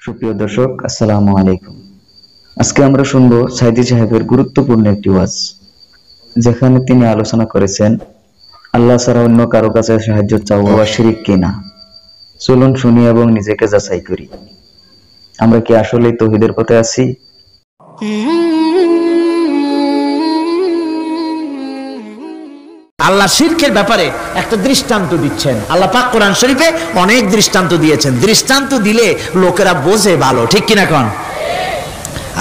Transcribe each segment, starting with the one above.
সুপ্রিয় দর্শক, আসসালামু আলাইকুম। আজকে আমরা শুনব সাইদি সাহেবের গুরুত্বপূর্ণ একটি ওয়াজ, যেখানে তিনি আলোচনা করেছেন আল্লাহ ছাড়া অন্য কারো কাছে সাহায্য চাওয়া শিরক কিনা। চলুন শুনি এবং নিজেকে যাচাই করি, আমরা কি আসলেই তৌহিদের পথে আছি? আল্লাহ শিরকের ব্যাপারে একটা দৃষ্টান্ত দিচ্ছেন। আল্লাহ পাক কোরআন শরীফে অনেক দৃষ্টান্ত দিয়েছেন। দৃষ্টান্ত দিলে লোকেরা বোঝে ভালো, ঠিক কিনা কোন?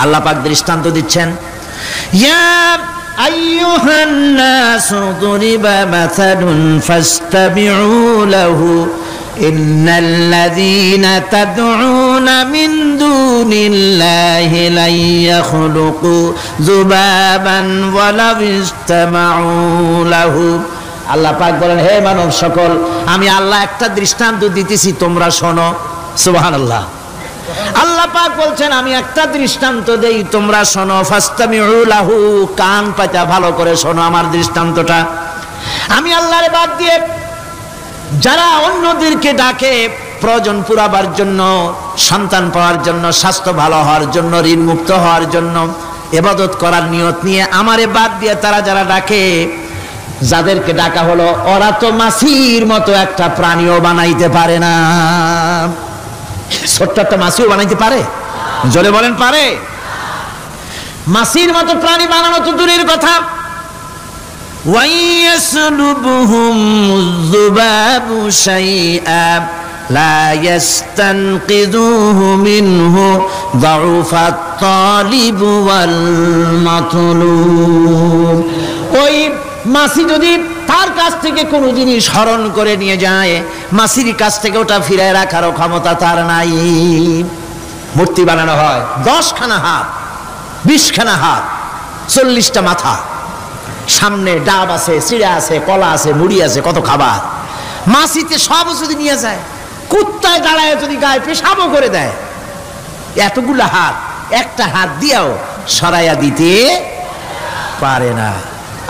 আল্লাহ পাক দৃষ্টান্ত দিচ্ছেন, ইয়া আইয়ুহান নাসু দুরিবা মাসালুন ফাসতামিউ লাহু ইন্নাল্লাযীনা তাদউনা মিন দুনিল্লাহি লা ইয়াখলুকু যুবাবান ওয়ালাউ ইসতামাউ লাহু। আল্লাহ পাক বলেন, হে মানব সকল, আমি আল্লাহ একটা দৃষ্টান্ত দিতেছি, তোমরা শোনো। সুবহানাল্লাহ। আল্লাহ পাক বলছেন, আমি একটা দৃষ্টান্ত দেই, তোমরা শোনো। ফাসতামিউ লাহু, কান পাতা ভালো করে শোনো আমার দৃষ্টান্তটা। আমি আল্লাহর বাদ দিয়ে যারা অন্যদেরকে ডাকে প্রয়োজন পুরাবার জন্য, সন্তান পাওয়ার জন্য, স্বাস্থ্য ভালো হওয়ার জন্য, ঋণ মুক্ত হওয়ার জন্য, ইবাদত করার নিয়ত নিয়ে আমারে বাদ দিয়ে তারা যারা ডাকে, যাদেরকে ডাকা হলো, ওরা তো মাছির মতো একটা প্রাণীও বানাইতে পারে না। ছোট্ট একটা মাছিও বানাইতে পারে? জোরে বলেন, পারে? মাছির মতো প্রাণী বানানো তো দূরের কথা, وَيَسْلُبُهُمُ الذُّبَابُ شَيْئًا لَا يَسْتَنقِذُوهُ مِنْهُ ضَعُفَ الطَّالِبُ وَالْمَطْلُوبُ। ওই মাছি যদি তার কাছ থেকে কোনো জিনিস হরণ করে নিয়ে যায়, মাছির কাছ থেকে ওটা ফিরায় রাখারও ক্ষমতা তার নাই। মূর্তি বানানো হয়, 10খানা হাত, 20খানা হাত, 40টা মাথা, সামনে ডাব আছে, চিড়া আছে, কলা আছে, মুড়ি আছে, কত খাবার। মাছিতে সব যদি নিয়ে যায়, কুত্তায় দাঁড়ায় যদি গায়ে পেশাবও করে দেয়, এতগুলা হাত একটা হাত দিয়েও সরাইয়া দিতে পারে না।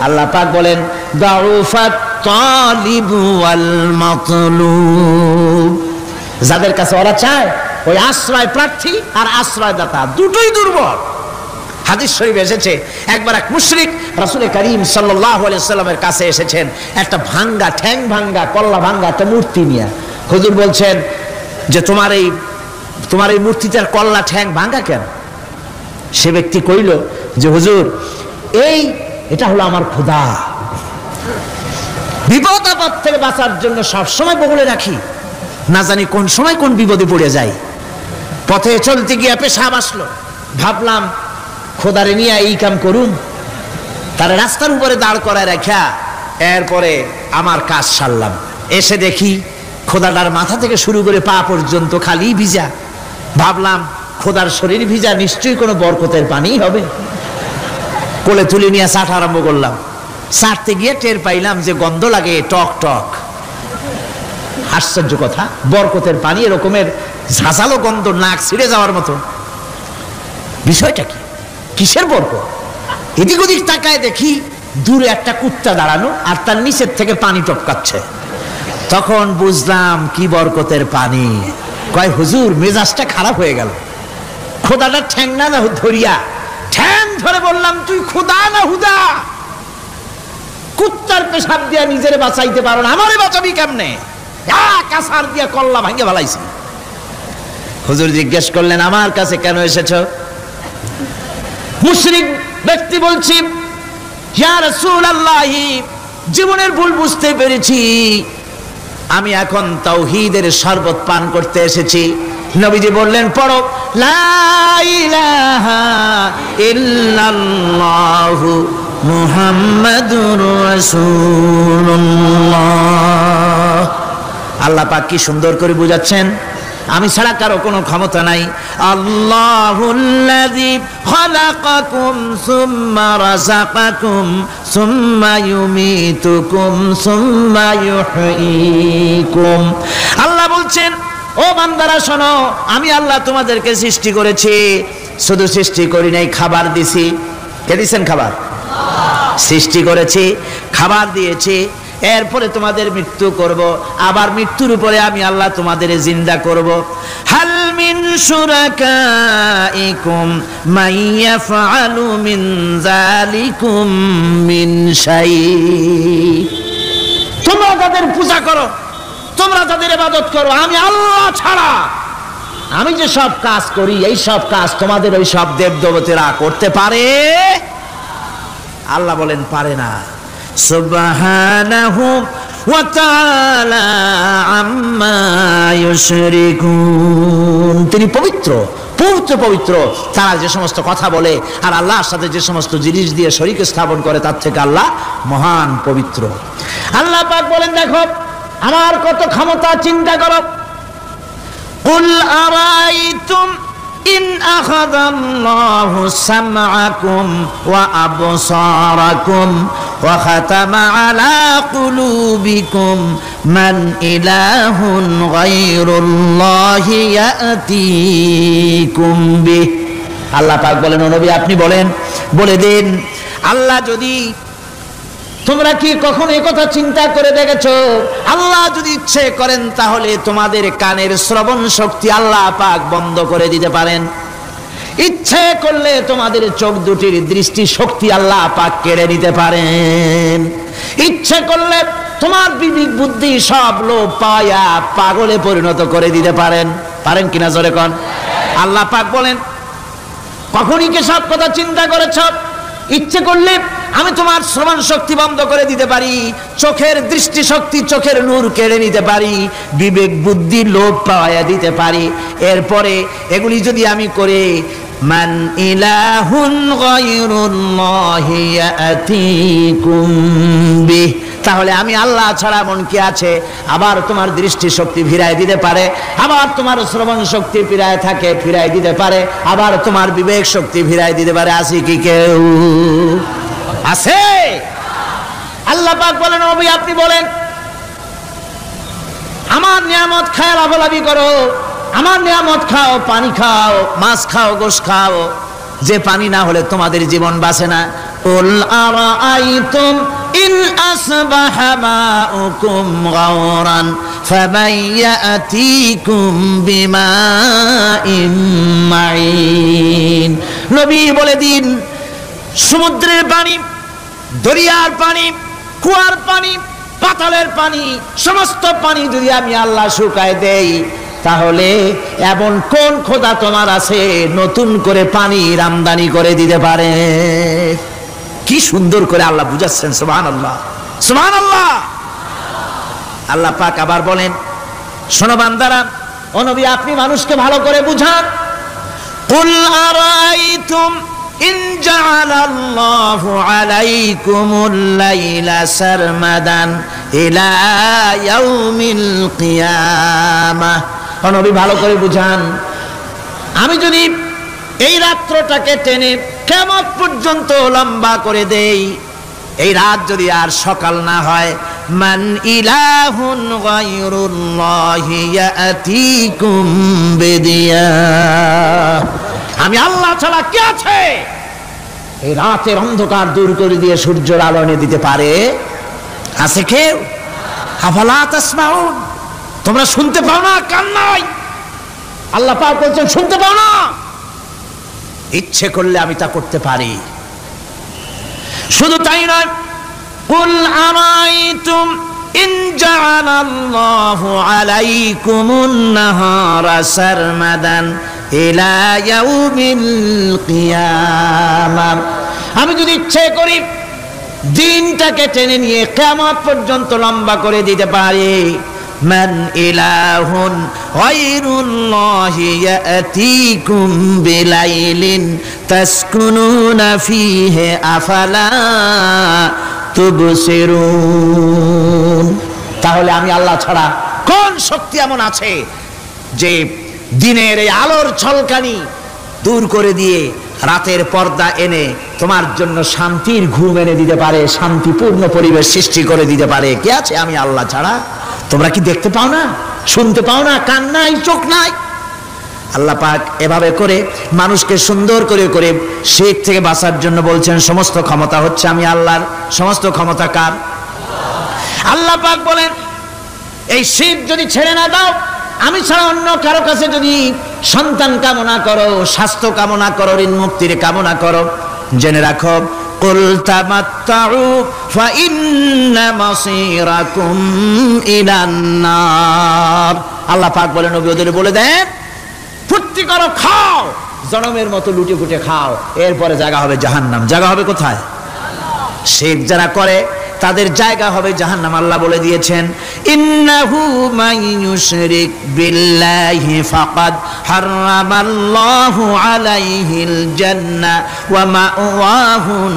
আল্লাহ পাক বলেন, দাউফাত তালিবু ওয়াল মাতলুব। যাদের কাছে ওরা চায়, ওই আশ্রয় প্রার্থী আর আশ্রয়দাতা দুটোই দুর্বল। হাদিস শরীফে এসেছে, একবার এক মুশরিক রাসূল করিম সাল্লাল্লাহু আলাইহি সাল্লামের কাছে এসেছেন একটা ভাঙ্গা, ঠ্যাং ভাঙ্গা, কল্লা ভাঙ্গা একটা মূর্তি নিয়ে। হুজুর বলছেন যে তোমার এই মূর্তিটার কল্লা ঠ্যাং ভাঙ্গা কেন? সে ব্যক্তি কইল যে হুজুর, এটা হলো আমার খোদা, বিপদ আপদ থেকে বাঁচার জন্য সবসময় বগলে রাখি, না জানি কোন সময় কোন বিপদে পড়ে যাই। পথে চলতে গিয়ে পেশাব আসলো, ভাবলাম খোদারে নিয়ে এই কাম করুন, তার রাস্তার উপরে দাঁড় করায় রাখা, এরপরে আমার কাজ সারলাম। এসে দেখি খোদাটার মাথা থেকে শুরু করে পা পর্যন্ত খালি ভিজা। ভাবলাম খোদার শরীর ভিজা, নিশ্চয়ই কোনো বরকতের পানি হবে। কোলে তুলে নিয়ে চাট আরম্ভ করলাম। চাটতে গিয়ে টের পাইলাম যে গন্ধ লাগে টক টক। আশ্চর্য কথা, বরকতের পানি এরকমের ঝাঁঝালো গন্ধ, নাক ছিঁড়ে যাওয়ার মতো। বিষয়টা কি? কিসের বরকত? এদিক ওদিক তাকায় দেখি দূরে একটা কুত্তা দাঁড়ানো, আর তার নিচের থেকে পানি টপকাচ্ছে। তখন বুঝলাম কি বরকতের পানি। কয় হুজুর, মেজাজটা খারাপ হয়ে গেল। খোদাটা ঠ্যাং না ধরিয়া, ঠ্যাং ধরে বললাম, তুই খোদা না হুদা? কুত্তার পেশাব দিয়া নিজের বাঁচাইতে পারো না, আমারে বাঁচাবি কেমনে? কাছার দিয়া কল্লা ভাঙে ফেলাইছি। হুজুর জিজ্ঞেস করলেন, আমার কাছে কেন এসেছো? মুশরিক ব্যক্তি বলছি, ইয়া রাসূলুল্লাহ, জীবনের ভুল বুঝতে পেরেছি, আমি এখন তাওহীদের শরবত পান করতে এসেছি। নবীজি বললেন, পড়ো লা ইলাহা ইল্লাল্লাহু মুহাম্মাদুর রাসূলুল্লাহ। আল্লাহ পাক কি সুন্দর করে বুঝাচ্ছেন, আমি ছাড়া কারো কোনো ক্ষমতা নাই। আল্লাহুল্লাযী খালাকাকুম সুম্মা রাযাকাকুম সুম্মা ইউমীতুকুম সুম্মা ইউহয়ীকুম। আল্লাহ বলছেন, ও বান্দারা শোনো, আমি আল্লাহ তোমাদেরকে সৃষ্টি করেছি, শুধু সৃষ্টি করি নাই, খাবার দিছি। কে দিয়েছেন খাবার? সৃষ্টি করেছি, খাবার দিয়েছি, এরপরে তোমাদের মৃত্যু করব, আবার মৃত্যুর উপরে আমি আল্লাহ তোমাদের জিন্দা করব। হাল মিন শুরাকাইকুম মান ইয়াফআলু মিন যালিকুম মিন শাই। তোমরা তাদের পূজা করো, তোমরা তাদের ইবাদত করো, আমি আল্লাহ ছাড়া আমি যে সব কাজ করি এই সব কাজ তোমাদের ওই সব দেবদেবতারা করতে পারে? আল্লাহ বলেন পারে না। সুবহানাহু ওয়া তাআলা আম্মা ইউশরিকুন। তিনি পবিত্র, পবিত্র, পবিত্র। তারা যে সমস্ত কথা বলে আর আল্লাহর সাথে যে সমস্ত জিনিস দিয়ে শরীক স্থাপন করে তার থেকে আল্লাহ মহান পবিত্র। আল্লাহ পাক বলেন দেখো আমার কত ক্ষমতা, চিন্তা করো। কুল আরাইতুম ইন আখাযাল্লাহু সামআকুম ওয়া আবসারাকুম ওয়া খাতামা আলা কুলুবিকুম মান ইলাহুন গায়রুল্লাহি ইয়াতিকুম বিহ। আল্লাহ পাক বলেন ও নবী আপনি বলেন, বলে দিন আল্লাহ যদি, তোমরা কি কখনো এই কথা চিন্তা করে দেখেছো আল্লাহ যদি ইচ্ছে করেন তাহলে তোমাদের কানের শ্রবণ শক্তি আল্লাহ পাক বন্ধ করে দিতে পারেন? ইচ্ছে করলে তোমাদের চোখ দুটির দৃষ্টি শক্তি আল্লাহ পাক কেড়ে নিতে পারেন। ইচ্ছে করলে তোমার বিবেক বুদ্ধি সব লোপ পায়া পাগলে পরিণত করে দিতে পারেন। পারেন কিনা জোরে কোন? আল্লাহ পাক বলেন কখনই কি সব কথা চিন্তা করেছ? ইচ্ছে করলে আমি তোমার শ্রবণ শক্তি বন্ধ করে দিতে পারি, চোখের দৃষ্টি শক্তি, চোখের নূর কেড়ে নিতে পারি, বিবেক বুদ্ধি লোপ পাওয়া দিতে পারি। এরপরে এগুলি যদি আমি করে মান ইলাহুন গায়রুল্লাহি ইয়াতিকুম বিহ, তাহলে আমি আল্লাহ ছাড়া মন কি আছে? আবার তোমার দৃষ্টি শক্তি ফিরায় দিতে পারে, আবার তোমার শ্রবণ শক্তি ফিরায় থাকে ফিরায় দিতে পারে, আবার তোমার বিবেক শক্তি ফিরায় দিতে পারে। আছে কি কেউ? আছে? আল্লাহ পাক বলেন নবী আপনি বলেন আমার নিয়ামত খায় লাভালাভি করো, আমার নিয়ামত খাও, পানি খাও, মাছ খাও, গোশত খাও, যে পানি না হলে তোমাদের জীবন বাঁচে না। কুল আরাআইতুম ইন আসবাহা মাউকুম গাওরান ফামান ইয়াতিকুম বিমাইন মাইন। নবী বলে দিন সমুদ্রের পানি, দরিয়ার পানি, কুয়ার পানি, পাতালের পানি, সমস্ত পানি যদি আমি আল্লাহ শুকায় দেই তাহলে এমন কোন খোদা তোমার আছে নতুন করে পানির আমদানি করে দিতে পারে? কি সুন্দর করে আল্লাহ বুঝাচ্ছেন। সুবহানাল্লাহ, সুবহানাল্লাহ। আল্লাহ পাক আবার বলেন শোনো বান্দারা, ও নবী আপনি মানুষকে ভালো করে বুঝান। কুল আরাইতুম ইন জাআলাল্লাহু আলাইকুমুল লাইলা সারমাদান ইলা ইয়াউমিল কিয়ামাহ। ও নবী ভালো করে বুঝান, আমি যদি এই রাত্রটাকে টেনে কিয়ামত পর্যন্ত লম্বা করে দেই, এই রাত যদি আর সকাল না হয়, মান ইলাহুন গায়রুল্লাহি ইয়াতিকুম বিদিয়া, আমি আল্লাহ ছাড়া কে আছে এই রাতের অন্ধকার দূর করে দিয়ে সূর্যের আলো এনে দিতে পারে? আছে কেউ? আফালা তাসমাউন, তোমরা শুনতে পাও না? কান নাই? আল্লাহ পাক বলছেন শুনতে পাও না? ইচ্ছে করলে আমি তা করতে পারি। শুধু তাই নয়, কুল আরাইতুম ইন জাআলাল্লাহু আলাইকুমুন নাহারা সারমাদান ইলা ইয়াউমিল কিয়ামাহ, আমি যদি ইচ্ছে করি দিনটাকে টেনে নিয়ে কিয়ামত পর্যন্ত লম্বা করে দিতে পারি। মান ইলাহুন গায়রুল্লাহি ইয়াতিকুম বিলাইলিন তাসকুনুনা ফীহি আফালা তুবসিরুন। তাহলে আমি আল্লাহ ছাড়া কোন শক্তি এমন আছে যে দিনের এই আলোর ঝলকানি দূর করে দিয়ে রাতের পর্দা এনে তোমার জন্য শান্তির ঘুম এনে দিতে পারে, শান্তিপূর্ণ পরিবেশ সৃষ্টি করে দিতে পারে? কে আছে আমি আল্লাহ ছাড়া? তোমরা কি দেখতে পাও না? শুনতে পাও না? কান নাই? চোখ নাই? আল্লাহ পাক এভাবে করে মানুষকে সুন্দর করে করে শিরক থেকে বাঁচার জন্য বলছেন সমস্ত ক্ষমতা হচ্ছে আমি আল্লাহর। সমস্ত ক্ষমতা কার? আল্লাহ পাক বলেন এই শিরক যদি ছেড়ে না দাও, আমি ছাড়া অন্য কারো কাছে যদি সন্তান কামনা করো, স্বাস্থ্য কামনা করো, ঋণ মুক্তির কামনা করো, জেনে রাখো কুল তামাত্তাউ ফাইন্না মাসীরাকুম ইলান নার। আল্লাহ পাক বলেন নবী ওদের বলে দেন ফুর্তি করো, খাও, জনমের মতো লুটে ফুটে খাও, এরপরে জায়গা হবে জাহান্নাম। জায়গা হবে কোথায়? শিরক যারা করে তাদের জায়গা হবে জাহান্নাম। আল্লাহ বলে দিয়েছেন ইন্নাহু মান ইউশরিক বিল্লাহি ফাকাদ হারামাল্লাহু আলাইহিল জান্নাহ ওয়া মাওয়াহুন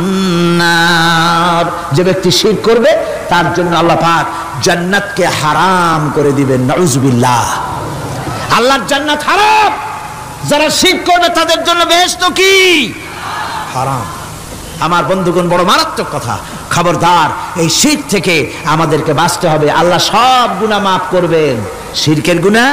নার। যে ব্যক্তি শিরক করবে তার জন্য আল্লাহ পাক জান্নাতকে হারাম করে দিবেন। নাউযুবিল্লাহ। আল্লাহর জান্নাত হারাম, যারা শিরক করবে তাদের জন্য বেহেশত কি? হারাম। আমার বন্ধুগণ, বড় মারাত্মক কথা। খবরদার, এই শিরক থেকে আমাদেরকে বাঁচতে হবে। আল্লাহ সব গুনাহ মাফ করবেন, শিরকের গুনাহ।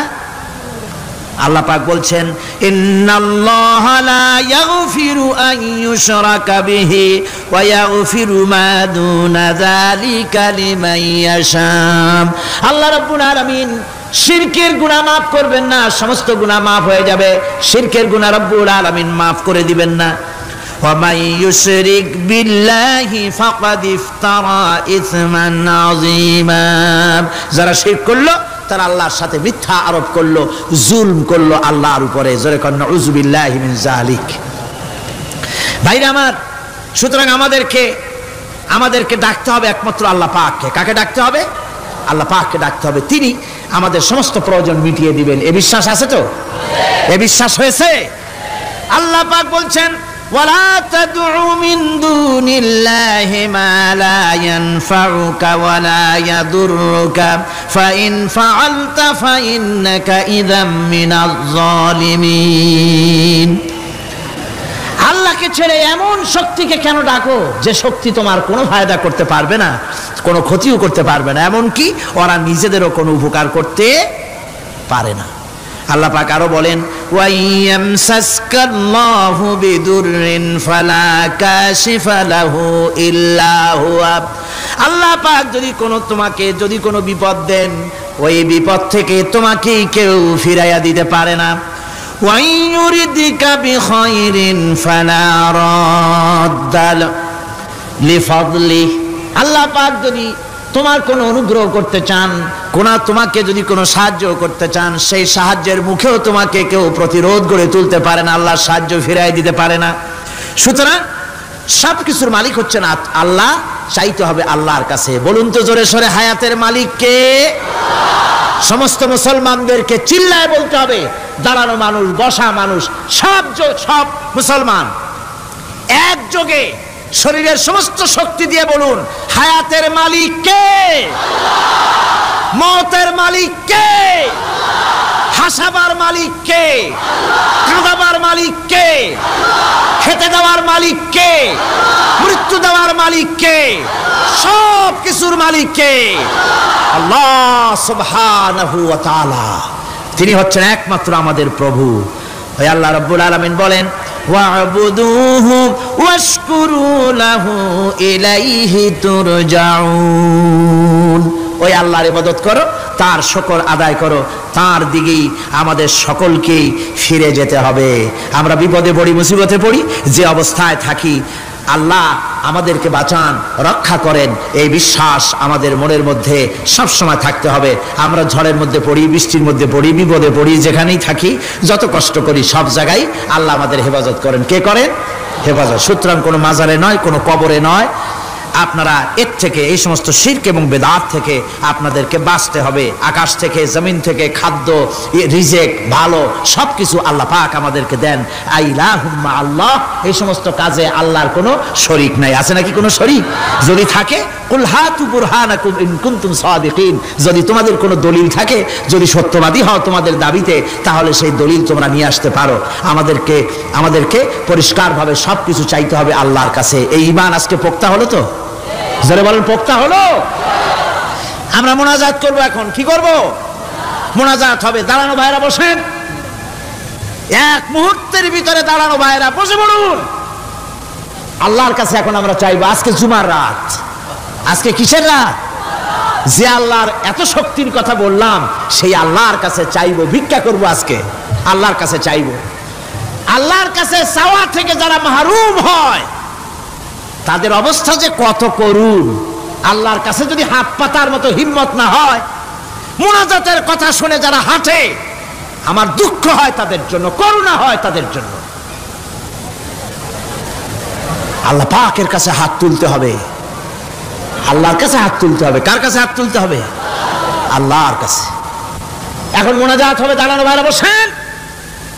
আল্লাহ পাক বলছেন ইন্নাল্লাহা লা ইয়াগফিরু আন ইউশরাকা বিহি ওয়া ইয়াগফিরু মা দুনা যালিকা লিমান ইয়াশা। আল্লাহ রাব্বুল আলামিন শিরকের গুনাহ মাফ করবেন না, সমস্ত গুনাহ মাফ হয়ে যাবে, শিরকের গুনাহ রব্বুল আলামিন মাফ করে দিবেন না। وَمَن يُشْرِكْ بِاللَّهِ فَقَدِ افْتَرَى إِثْمًا عَظِيمًا। যারা শিরক করলো তারা আল্লাহর সাথে মিথ্যা আরোপ করলো, জুলম করলো আল্লাহর উপরে। জোরে কর নাউযু বিল্লাহি মিন যালিক। ভাইরা আমার, সুতরাং আমাদেরকে ডাকতে হবে একমাত্র আল্লাহ পাককে। কাকে ডাকতে হবে? আল্লাহ পাককে ডাকতে হবে। তিনি আমাদের সমস্ত প্রয়োজন মিটিয়ে দিবেন। এ বিশ্বাস আছে তো? এ বিশ্বাস হয়েছে? আল্লাহ পাক বলছেন ولا تدع من دون الله ما لا ينفعك ولا يضرك فإن فعلت فإنك إذا من الظالمين। আল্লাহকে ছেড়ে এমন শক্তিকে কেন ডাকো যে শক্তি তোমার কোনো ফায়দা করতে পারবে না, কোনো ক্ষতিও করতে পারবে না, এমনকি ওরা নিজেদেরও কোনো উপকার করতে পারে না। আল্লাহ পাক আরো বলেন ওয়াইয়ামসাসকাল্লাহু বিদুররিন ফালা কাশিফা লাহু ইল্লা হুয়া। আল্লাহ পাক যদি কোনো বিপদ দেন, ওই বিপদ থেকে তোমাকে কেউ ফিরাইয়া দিতে পারে না। ওয়াইয়ুরিদিকা বিখাইরিন ফালা রাদ্দা লিফাদলি। আল্লাহ পাক যদি তোমার কোনো অনুগ্রহ করতে চান, তোমাকে যদি কোনো সাহায্য করতে চান, সেই সাহায্যের মুখেও তোমাকে কেউ প্রতিরোধ গড়ে তুলতে পারে না, আল্লাহর সাহায্য ফিরাই দিতে পারে না। সুতরাং সব কিছুর মালিক হচ্ছেন আল্লাহ, চাইতে হবে আল্লাহর কাছে। বলুন তো জোরে সোরে, হায়াতের মালিক কে? সমস্ত মুসলমানদেরকে চিল্লায় বলতে হবে, দাঁড়ানো মানুষ, বসা মানুষ, সব মুসলমান একযোগে শরীরের সমস্ত শক্তি দিয়ে বলুন হায়াতের মালিক কে? মওতের মালিক কে? হাসাবার মালিক কে? কাঁদাবার মালিক কে? খেতে দেওয়ার মালিক কে? মৃত্যু দেওয়ার মালিক কে? সব কিছুর মালিক কে? আল্লাহ সুবহানাহু ওয়া তাআলা। তিনি হচ্ছেন একমাত্র আমাদের প্রভু। ওই আল্লাহ রাব্বুল আলামিন বলেন ওয়া'বুদুহু ওয়াশকুরু লাহু ইলাইহি তুরজাউন। ওই আল্লাহর ইবাদত করো, তার শুকর আদায় করো, তার দিকেই আমাদের সকলকেই ফিরে যেতে হবে। আমরা বিপদে পড়ি, মুসিবতে পড়ি, যে অবস্থায় থাকি আল্লাহ আমাদেরকে বাঁচান, রক্ষা করেন, এই বিশ্বাস আমাদের মনের মধ্যে সব সময় থাকতে হবে। আমরা ঝড়ের মধ্যে পড়ি, বৃষ্টির মধ্যে পড়ি, বিপদে পড়ি, যেখানেই থাকি, যত কষ্ট করি, সব জায়গায় আল্লাহ আমাদের হেফাজত করেন। কে করেন? হেফাজত। সুতরাং কোনো মাজারে নয়, কোনো কবরে নয়। আপনারা এর থেকে, এই সমস্ত শিরক এবং বেদাত থেকে আপনাদেরকে বাঁচতে হবে। আকাশ থেকে, জমিন থেকে খাদ্য, রিজেক, ভালো সব কিছু আল্লাহ পাক আমাদেরকে দেন। আইলাহুম্মা আল্লাহ, এই সমস্ত কাজে আল্লাহর কোনো শরীক নাই। আছে নাকি কোনো শরীক? যদি থাকে কুল হাতু বুরহানাকুম ইন কুনতুম সাদিকিন। যদি তোমাদের কোনো দলিল থাকে, যদি সত্যবাদী হও তোমাদের দাবিতে, তাহলে সেই দলিল তোমরা নিয়ে আসতে পারো। আমাদেরকে পরিষ্কারভাবে সব কিছু চাইতে হবে আল্লাহর কাছে। এই ঈমান আজকে পোক্তা হলো তো? জোরে বলেন, পোক্তা হলো? আমরা মোনাজাত করব। এখন কি করব? মোনাজাত হবে। দাঁড়ানো ভাইরা বসেন, এক মুহূর্তের ভিতরে দাঁড়ানো ভাইরা বসে বলুন আল্লাহর কাছে এখন আমরা চাইবো। আজকে জুমার রাত, আজকে কিসের রাত? যে আল্লাহর এত শক্তির কথা বললাম, সেই আল্লাহর কাছে চাইবো, ভিক্ষা করব। আজকে আল্লাহর কাছে চাইব। আল্লাহর কাছে চাওয়া থেকে যারা মাহরুম হয় তাদের অবস্থা যে কত করুণ। আল্লাহর কাছে যদি হাত পাতার মতো হিম্মত না হয়, মুনাজাতের কথা শুনে যারা হাঁটে, আমার দুঃখ হয় তাদের জন্য, করুণা হয় তাদের জন্য। আল্লাহ পাকের কাছে হাত তুলতে হবে, আল্লাহর কাছে হাত তুলতে হবে। কার কাছে হাত তুলতে হবে? আল্লাহর কাছে। এখন মোনাজাত হবে, দাঁড়ানো ভাইরা বসেন,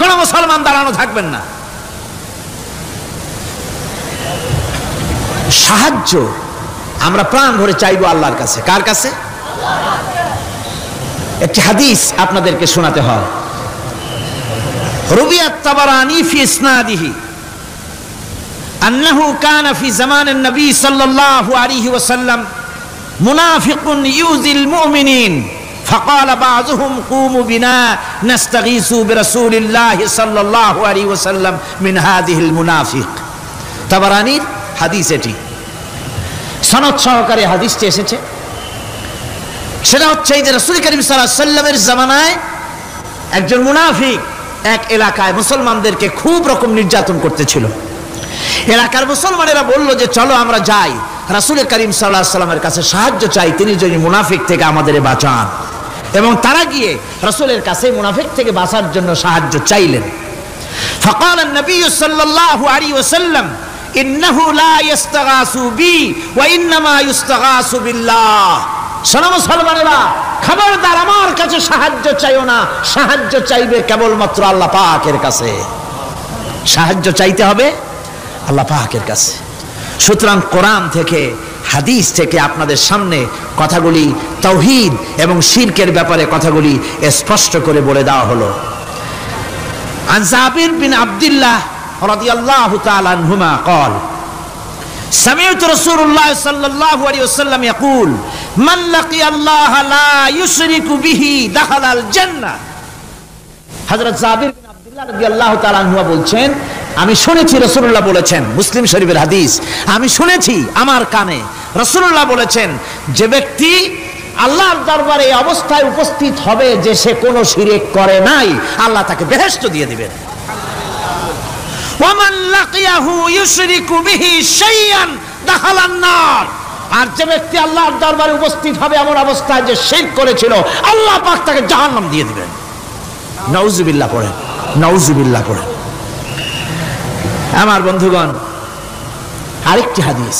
কোন মুসলমান দাঁড়ানো থাকবেন না। সাহায্য আমরা প্রাণ ভরে চাইবো আল্লাহর কাছে। কার কাছে? একটি হাদিস আপনাদেরকে শোনাতে হয়। রুবিয়াত তাবারানী ফি ইসনাদিহি আন্নাহু কানা ফি জামানিন নবী সাল্লাল্লাহু আলাইহি ওয়াসাল্লাম মুনাফিকুন ইউযিল মুমিনিন فقال بعضهم قوموا بنا نستغيث برسول الله صلى الله عليه وسلم من هذه المنافق। তাবারানীর হাদিস, এটি সনদ সহকারে হাদিসটি এসেছে। সেটা হচ্ছে এই যে রাসূল করিম সাল্লাল্লাহু আলাইহি ওয়াসাল্লামের জামানায় একজন মুনাফিক এক এলাকায় মুসলমানদেরকে খুব রকম নির্যাতন করতেছিল। এলাকার মুসলমানেরা বলল যে চলো আমরা যাই, রাসূল করিম সাল্লাল্লাহু আলাইহি ওয়াসাল্লামের কাছে সাহায্য চাই, তিনি যদি মুনাফিক থেকে আমাদের বাঁচান। এবং তারা গিয়ে রাসূলের কাছে মুনাফিক থেকে বাঁচার জন্য সাহায্য চাইলেন। فقال النبي صلى الله عليه وسلم إنه لا يستغاث بي وإنما يستغاث بالله। শোনো মুসলমানেরা, খবরদার আমার কাছে সাহায্য চাইও না, সাহায্য চাইবে কেবলমাত্র আল্লাহ পাকের কাছে। সাহায্য চাইতে হবে আল্লাহ পাকের কাছে। সুতরাং কোরআন থেকে, হাদিস থেকে আপনাদের সামনে কথাগুলি তাওহীদ এবং শিরকের ব্যাপারে কথাগুলি স্পষ্ট করে বলে দেওয়া হলো। عن جابر بن عبد الله رضي الله تعالى عنهما قال سمعت رسول الله صلى الله عليه وسلم يقول من لقي الله لا يشرك به دخل الجنة। হযরত জাবির বিন আব্দুল্লাহ রাদিয়াল্লাহু তাআলা আনহু বলছেন, আমি শুনেছি রাসূলুল্লাহ বলেছেন, মুসলিম শরীফের হাদিস, আমি শুনেছি আমার কানে রাসূলুল্লাহ বলেছেন, যে ব্যক্তি আল্লাহর দরবারে এই অবস্থায় উপস্থিত হবে যে সে কোনো শিরক করে নাই, আল্লাহ তাকে বেহেশত দিয়ে দিবেন। ওয়ামান লাকিয়াহু ইউশরিকু বিহি শাইআন দাখালান নার। আর যে ব্যক্তি আল্লাহর দরবারে উপস্থিত হবে এমন অবস্থায় যে শিরক করেছিল, আল্লাহ পাক তাকে জাহান্নাম দিয়ে দিবেন। নাউযুবিল্লাহ পড়েন, নাউযুবিল্লাহ পড়েন। আমার বন্ধুগণ, আরেকটি হাদিস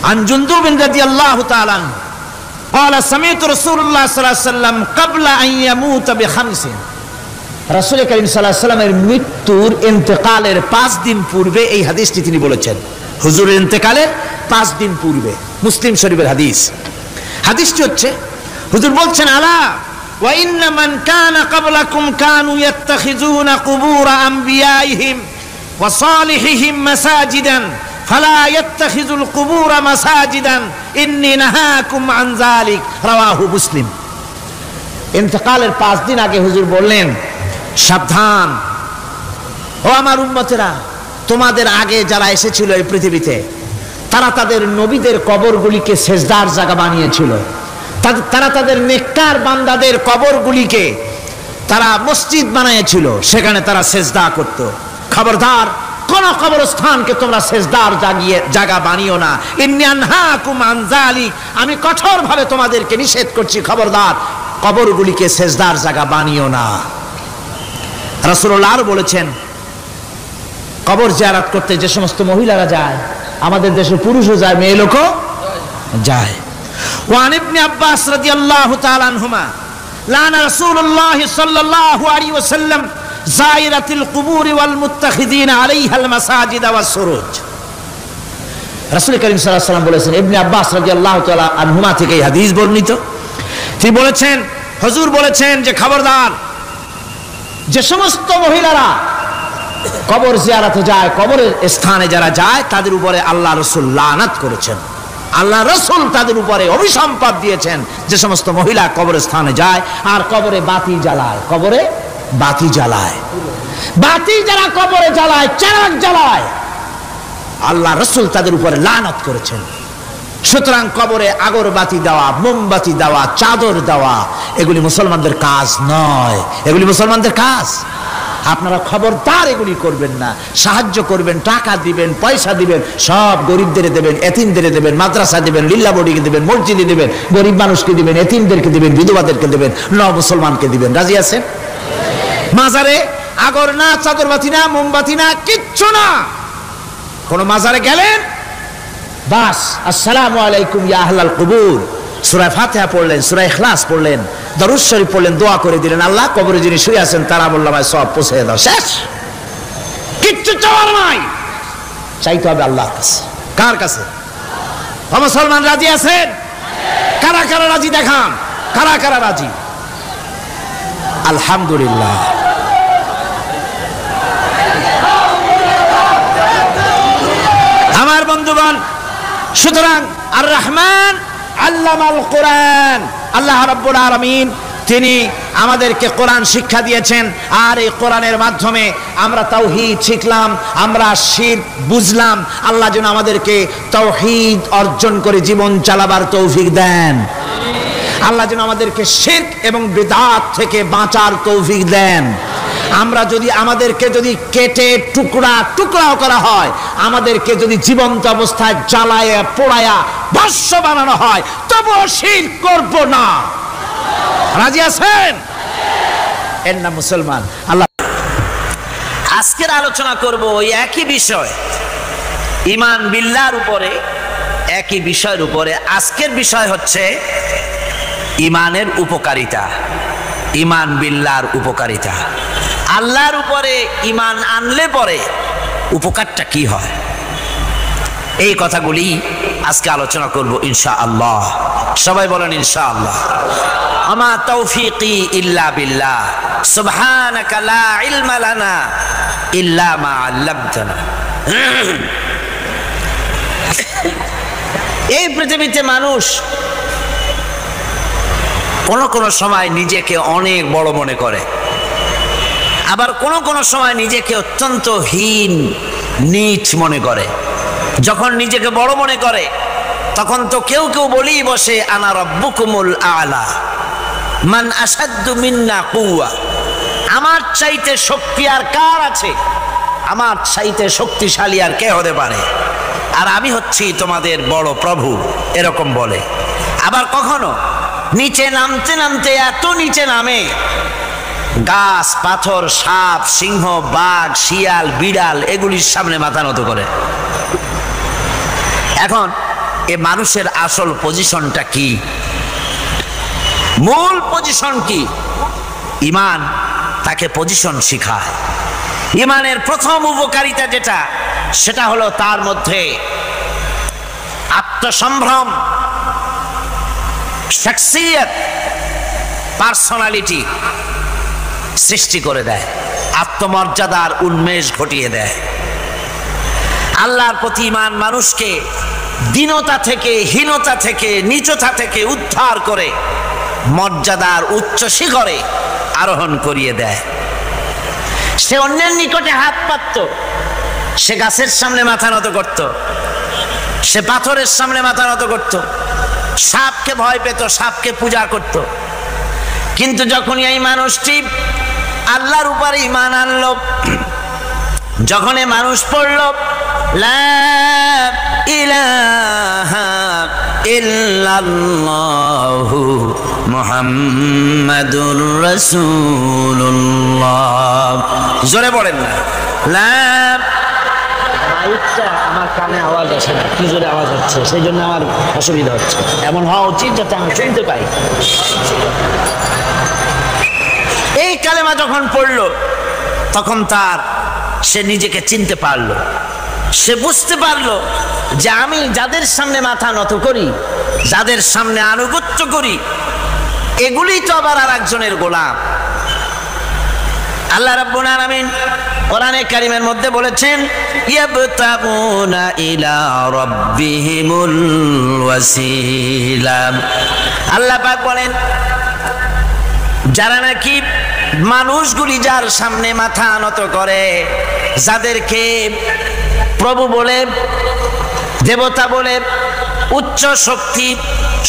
عن جندب رضي الله تعالى عنه قال سمعت رسول الله صلى الله عليه وسلم قبل أن يموت بخمس। রাসূল করিম সাল্লাল্লাহু আলাইহি ওয়াসাল্লামের মৃত্যুর ইন্তেকালের 5 দিন পূর্বে এই হাদিসটি তিনি বলেছেন। হুজুরের ইন্তেকালের 5 দিন পূর্বে, মুসলিম শরীফের হাদিস। হাদিসটি হচ্ছে, হুজুর বলছেন, আলা ওয়া ইন্না মান কানা ক্বাবলাকুম কানু ইয়াত্তাখিযুনা কুবুর আমবিয়াইহিম ওয়া সালিহিহিম মাসাজিদান ফালা ইয়াত্তাখিযুল কুবুর মাসাজিদান ইন্নী নাহাকুম আন যালিক। রাওয়াহু মুসলিম। ইন্তেকালের 5 দিন আগে হুজুর বললেন, সাবধান ও আমার উম্মতেরা, তোমাদের আগে যারা এসেছিল এই পৃথিবীতে তারা তাদের নবীদের কবরগুলিকে সেজদার জায়গা বানিয়েছিল। তারা তাদের নেককার বান্দাদের কবরগুলিকে তারা মসজিদ বানিয়েছিল, সেখানে তারা সেজদা করত। খবরদার, কোন কবরস্থানকে তোমরা সেজদার জায়গা বানিও না। ইন্নী আনহাকুম আন যালিক, আমি কঠোরভাবে তোমাদেরকে নিষেধ করছি, খবরদার কবরগুলিকে সেজদার জায়গা বানিও না। রাসূলুল্লাহ বলেছেন, কবর জিয়ারত করতে যে সমস্ত মহিলারা যায়, আমাদের দেশের পুরুষও যায়, মেয়ে লোকও যায়। ওয়ান ইবনে আব্বাস রাদিয়াল্লাহু তাআলা আনহুমা লানা রাসূলুল্লাহ সাল্লাল্লাহু আলাইহি ওয়াসাল্লাম যায়রাতিল কুবুর ওয়াল মুত্তাখিযিনা আলাইহাল মাসাজিদ ওয়াস সুরুজ। রাসূল করিম সাল্লাল্লাহু আলাইহি ওয়াসাল্লাম বলেছেন, ইবনে আব্বাস রাদিয়াল্লাহু তাআলা আনহুমা থেকে এই হাদিস বর্ণিত, তিনি বলেছেন, হুজুর বলেছেন যে খবরদার, যে সমস্ত মহিলারা কবর জিয়ারতে যায়, কবরের স্থানে যারা যায়, তাদের উপরে আল্লাহ রাসূল লানত করেছেন। আল্লাহ রাসূল তাদের উপরে অভিসম্পাত দিয়েছেন যে সমস্ত মহিলা কবরস্থানে যায় আর কবরে বাতি জ্বালায়, কবরে বাতি জ্বালায়, বাতি যারা কবরে জ্বালায়, চিরাগ জ্বালায়, আল্লাহ রাসূল তাদের উপরে লানত করেছেন। সুতরাং কবরে আগরবাতি দেওয়া, মোমবাতি দেওয়া, চাদর দেওয়া, এগুলি মুসলমানদের কাজ নয়, এগুলি মুসলমানদের কাজ আপনারা খবরদার এগুলি করবেন না। সাহায্য করবেন, টাকা দিবেন, পয়সা দিবেন, সব গরিবদের দেবেন, এতিমদের দেবেন, মাদ্রাসা দিবেন, লিল্লা বডিকে দিবেন, মসজিদে দিবেন, গরিব মানুষকে দিবেন, এতিমদেরকে দিবেন, বিধবাদেরকে দিবেন, মুসলমানকে দিবেন। রাজি আছেন? মাজারে আগর না, চাদরবাতি না, মোমবাতি না, কিচ্ছু না। কোন মাজারে গেলেন, বাস আসসালামু আলাইকুম ইয়া আহলাল কুবুর, সূরা ফাতিহা পড়লেন, সূরা ইখলাস পড়লেন, দরুদ শরীফ পড়লেন, দোয়া করে দিলেন, আল্লাহ কবরে যিনি শুয়ে আছেন তার আমলনামায় সব পৌঁছে দাও। শেষ, কিচ্ছু চাওয়ার নাই। চাইতে হবে আল্লাহর কাছে। কার কাছে? মুসলমান রাজি আছেন? কারা কারা রাজি দেখান, কারা কারা রাজি? আলহামদুলিল্লাহ। আমার বন্ধুগণ, সুতরাং আর রহমান আল্লামাল কোরআন, আল্লাহ রাব্বুল আলামিন তিনি আমাদেরকে কোরআন শিক্ষা দিয়েছেন। আর এই কোরআনের মাধ্যমে আমরা তাওহীদ শিখলাম, আমরা শিরক বুঝলাম। আল্লাহ যেন আমাদেরকে তাওহীদ অর্জন করে জীবন চালাবার তৌফিক দেন। আল্লাহ যেন আমাদেরকে শিরক এবং বিদআত থেকে বাঁচার তৌফিক দেন। আমরা যদি আমাদেরকে যদি কেটে টুকরা টুকরাও করা হয়, আমাদেরকে যদি জীবন্ত অবস্থায় জ্বালায় পোড়ায়া ভস্ম বানানো হয়, তবুও শিরক করব না। রাজি আছেন? এর নাম মুসলমান। আল্লাহ আজকের আলোচনা করব ওই একই বিষয়, ঈমান বিল্লাহর উপরে, একই বিষয়ের উপরে। আজকের বিষয় হচ্ছে ঈমানের উপকারিতা, ঈমান বিল্লাহর উপকারিতা। আল্লাহর উপরে ঈমান আনলে পরে উপকারটা কি হয়, এই কথাগুলি আজকে আলোচনা করব ইনশাআল্লাহ। সবাই বলেন ইনশাআল্লাহ। আমা তৌফিকি ইল্লা বিল্লাহ, সুবহানাকা লা ইলমা লানা ইল্লা মা আল্লামতানা। এই পৃথিবীতে মানুষ কোন কোন সময় নিজেকে অনেক বড় মনে করে, আবার কোন কোন সময় নিজেকে অত্যন্ত হীন নীচ মনে করে। যখন নিজেকে বড় মনে করে তখন তো কেউ কেউ বলেই বসে আনা রাব্বুকুমুল আলা, মান আসাদ্দু মিন্না কুওয়া, আমার চাইতে শক্তি আর কার আছে, আমার চাইতে শক্তিশালী আর কে হতে পারে, আর আমি হচ্ছি তোমাদের বড় প্রভু, এরকম বলে। আবার কখনো নিচে নামতে নামতে এত নিচে নামে, গাছ, পাথর, সাপ, সিংহ, বাঘ, শিয়াল, বিড়াল এগুলির সামনে মাথা নত করে। এখন এ মানুষের আসল পজিশনটা কি, মূল পজিশন কি? ঈমান তাকে পজিশন শিখায়। ঈমানের প্রথম উপকারিতা যেটা, সেটা হলো তার মধ্যে আত্মসম্ভ্রম, শখসিয়ত, পার্সোনালিটি সৃষ্টি করে দেয়, আত্মমর্যাদার উন্মেষ ঘটিয়ে দেয়। আল্লাহর প্রতি ঈমান মানুষকে দীনতা থেকে, হীনতা থেকে, নীচতা থেকে উদ্ধার করে মর্যাদার উচ্চ শিখরে আরোহণ করিয়ে দেয়। সে অন্যের নিকটে হাত পাতত, সে গাছের সামনে মাথা নত করত, সে পাথরের সামনে মাথা নত করত, সাপকে ভয় পেত, সাপকে পূজা করত। কিন্তু যখন এই মানুষটি আল্লাহর উপর ঈমান আনলো, যখন এই মানুষ পড়ল লা ইলাহা ইল্লাল্লাহু মুহাম্মাদুর রাসূলুল্লাহ, জোরে বলেন না লা। মাইকটা আমার কানে আওয়াজ আসে না, কি জোরে আওয়াজ হচ্ছে, সেই জন্য আমার অসুবিধা হচ্ছে। এমন হওয়া উচিত যাতে আমি শুনতে পাই। এই কালেমা যখন পড়লো তখন সে নিজেকে চিনতে পারলো, সে বুঝতে পারলো যে আমি যাদের সামনে মাথা নত করি, যাদের সামনে আনুগত্য করি, এগুলি তো আবার আর একজনের গোলাম। আল্লাহ রাব্বুল আলামিন কোরআনে কারীমের মধ্যে বলেছেন ইয়াবতাগুনা ইলা রাব্বিহিমুল ওয়াসিলা। আল্লাহ পাক বলেন যারা নাকি মানুষগুলি যার সামনে মাথা নত করে, যাদেরকে প্রভু বলে, দেবতা বলে, উচ্চ শক্তি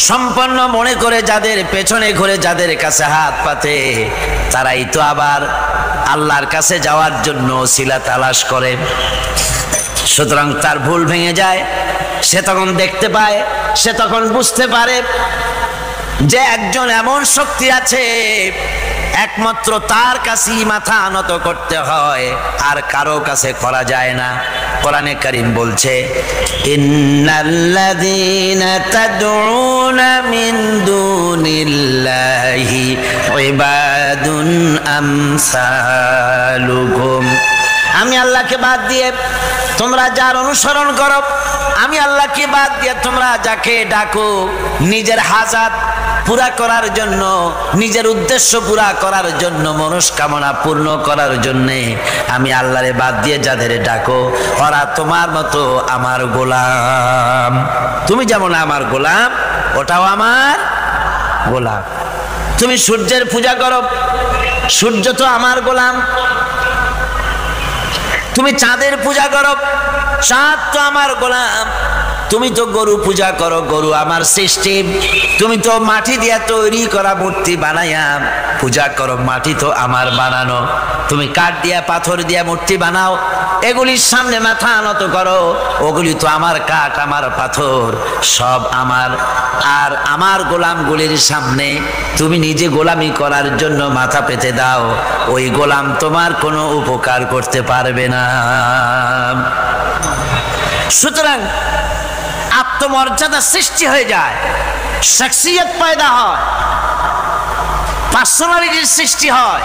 সম্পন্ন মনে করে যাদের পেছনে ঘুরে যাদের কাছে হাত পাতে, তারাই তো আবার আল্লাহর কাছে যাওয়ার জন্য ওসিলা তালাশ করে। সুতরাং তার ভুল ভেঙে যায়, সে তখন দেখতে পায়, সে তখন বুঝতে পারে যে একজন এমন শক্তি আছে একমাত্র তার কাছেই মাথা নত করতে হয়, আর কারো কাছে করা যায় না। কোরআনে কারীম বলছে, ইন্নাল্লাযীনা তাদউনা মিন দুনিল্লাহি ইবাদুন আমসালুকুম। আমি আল্লাহকে বাদ দিয়ে তোমরা যার অনুসরণ করো, আমি আল্লাহকে বাদ দিয়ে তোমরা যাকে ডাকো নিজের হাজাত পুরা করার জন্য, নিজের উদ্দেশ্য পুরা করার জন্য, মনস্কামনা পূর্ণ করার জন্য, আমি আল্লাহরে বাদ দিয়ে যাদের ডাকো ওরা তোমার মতো আমার গোলাম। তুমি যেমন আমার গোলাম, ওটাও আমার গোলাম। তুমি সূর্যের পূজা করো, সূর্য তো আমার গোলাম। তুমি চাঁদের পূজা করো, চাঁদ তো আমার গোলাম। তুমি তো গরু পূজা করো, গরু আমার সৃষ্টি। তুমি তো মাটি দিয়া তৈরি করা মূর্তি বানাইয়া পূজা করো, মাটি তো আমার বানানো। তুমি কাঠ দিয়া পাথর দিয়া মূর্তি বানাও, এগুলির সামনে মাথা নত করো, ওগুলি তো আমার কাঠ আমার পাথর সব আমার। আর আমার গোলামগুলির সামনে তুমি নিজে গোলামি করার জন্য মাথা পেতে দাও, ওই গোলাম তোমার কোনো উপকার করতে পারবে না। সুতরাং আত্মমর্যাদা সৃষ্টি হয়ে যায়, শখসিয়ত পয়দা হয়, পার্সোনালিটির সৃষ্টি হয়।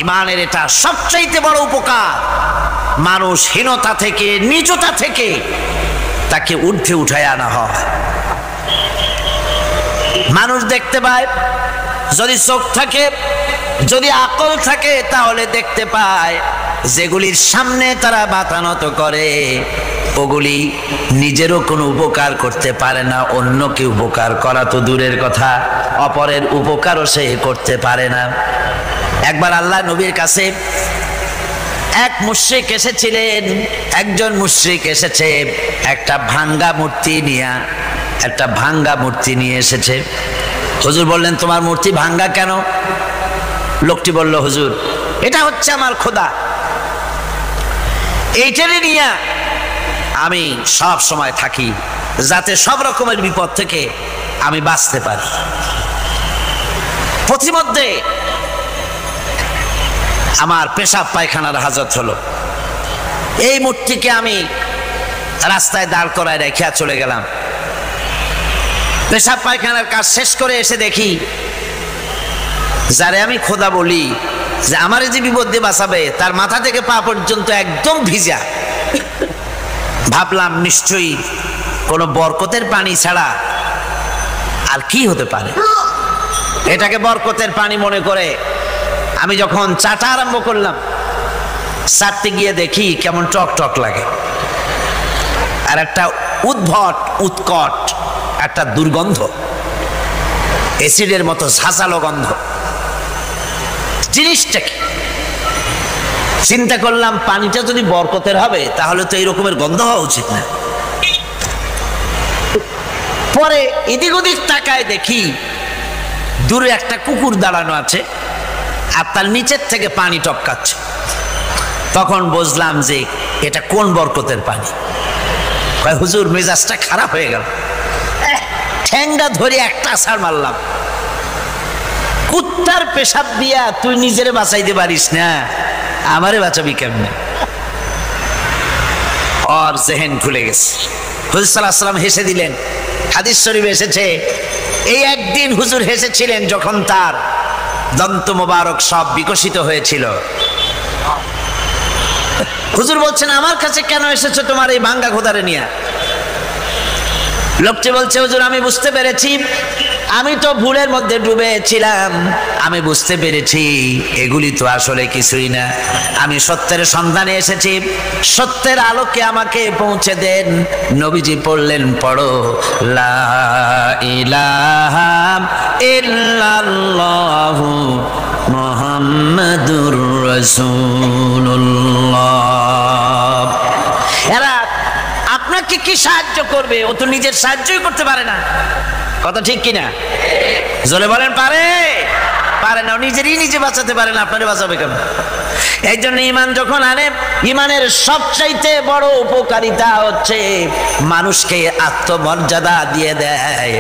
ইমানের এটা সবচাইতে বড় উপকার। মানুষ হীনতা থেকে, নীচতা থেকে তাকে ঊর্ধ্বে উঠায় আনা হয়। মানুষ দেখতে পায়, যদি চোখ থাকে, যদি আকল থাকে, তাহলে দেখতে পায় যেগুলির সামনে তারা মাথা নত করে ওগুলি নিজেরও কোনো উপকার করতে পারে না, অন্যকে উপকার করা তো দূরের কথা, অপরের উপকারও সে করতে পারে না। একবার আল্লাহ নবীর কাছে এক মুশরিক এসেছিলেন। একজন মুশরিক এসেছে একটা ভাঙ্গা মূর্তি নিয়ে এসেছে। হুজুর বললেন, তোমার মূর্তি ভাঙ্গা কেন? লোকটি বলল, হুজুর এটা হচ্ছে আমার খোদা, এইটারে নিয়ে আমি সব সময় থাকি যাতে সব রকমের বিপদ থেকে আমি বাঁচতে পারি। প্রতিমধ্যে আমার পেশাব পায়খানার হাজত হলো, এই মূর্তিকে আমি রাস্তায় দাঁড় করায় রেখে চলে গেলাম। পেশাব পায়খানার কাজ শেষ করে এসে দেখি যারে আমি খোদা বলি, যে আমার যে বিপদ দিয়ে বাঁচাবে, তার মাথা থেকে পা পর্যন্ত একদম ভিজা। ভাবলাম নিশ্চয়ই কোনো বরকতের পানি ছাড়া আর কি হতে পারে। এটাকে বরকতের পানি মনে করে আমি যখন চাটা আরম্ভ করলাম, চাটতে গিয়ে দেখি কেমন টক টক লাগে, আর একটা উদ্ভট উৎকট একটা দুর্গন্ধ, অ্যাসিডের মতো ঝাঁঝালো গন্ধ। জিনিসটা কি? চিন্তা করলাম, পানিটা যদি বরকতের হবে তাহলে তো এই রকমের গন্ধ হওয়া উচিত না। পরে এদিক ওদিক তাকায় দেখি দূরে একটা কুকুর দাঁড়ানো আছে, আর তার নিচের থেকে পানি টপকাচ্ছে। তখন বুঝলাম যে এটা কোন বরকতের পানি। হুজুর মেজাজটা খারাপ হয়ে গেল, ঠ্যাংটা ধরে একটা আছাড় মারলাম। কুত্তার পেশাব দিয়া তুই নিজের বাঁচাইতে পারিস না, আমারে বাঁচাবি কেমনে? আর জেহেন খুলে গেছে। হুজুর সাল্লাল্লাহু আলাইহি ওয়াসাল্লাম হেসে দিলেন। হাদিস শরীফে এসেছে, এই একদিন হুজুর হেসেছিলেন যখন তার দন্ত মোবারক সব বিকশিত হয়েছিল। হুজুর বলছেন, আমার কাছে কেন এসেছো তোমার এই ভাঙ্গা খোদারে নিয়ে? লোকটি বলছে, হুজুর আমি বুঝতে পেরেছি, আমি তো ভুলের মধ্যে ডুবেছিলাম, আমি বুঝতে পেরেছি এগুলি তো আসলে কিছুই না, আমি সত্যের সন্ধানে এসেছি, সত্যের আলোকে আমাকে পৌঁছে দেন। নবীজি পড়লেন, পড়ো লা ইলাহা ইল্লাল্লাহু মুহাম্মাদুর রাসূলুল্লাহ। এরা আপনাকে কি সাহায্য করবে? ও তো নিজের সাহায্যই করতে পারে না। কথা ঠিক কিনা? জোরে বলেন, পারে? পারে না, নিজেরই নিজে বাঁচাতে পারে না, আপনারে বাঁচাবে কেন? এই জন্য ঈমান যখন আনে, ঈমানের সবচাইতে বড় উপকারিতা হচ্ছে মানুষকে আত্মমর্যাদা দিয়ে দেয়।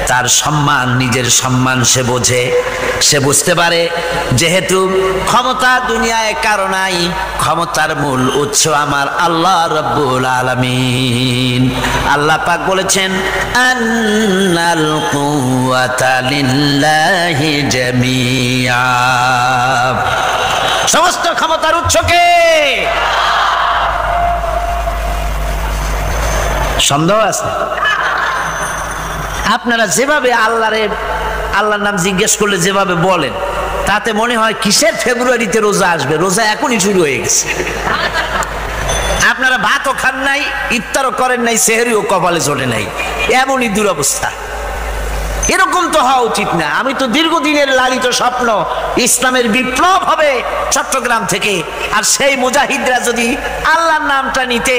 তার সম্মান, নিজের সম্মান সে বোঝে, সে বুঝতে পারে যেহেতু ক্ষমতা দুনিয়ায় কারো নাই, ক্ষমতার মূল উৎস আমার আল্লাহ রাব্বুল আলামিন। আল্লাহ পাক বলেছেন, আন্নাল কুওয়াতা লিল্লাহি জামিআ, সমস্ত ক্ষমতার উৎস কে? সন্দেহ আছে? আপনারা যেভাবে আল্লাহর নাম জিজ্ঞেস করলে যেভাবে বলেন, তাতে মনে হয় কিসের ফেব্রুয়ারিতে রোজা আসবে? রোজা এখনই শুরু হয়ে গেছে। আপনারা ভাতও খান নাই, ইফতারও করেন নাই, সেহরিও কপালে চলে নাই, এমনই দুরবস্থা। এরকম তো হওয়া উচিত না। আমি তো দীর্ঘদিনের লালিত স্বপ্ন ইসলামের বিপ্লব হবে চট্টগ্রাম থেকে, আর সেই মুজাহিদরা যদি আল্লাহর নামটা নিতে,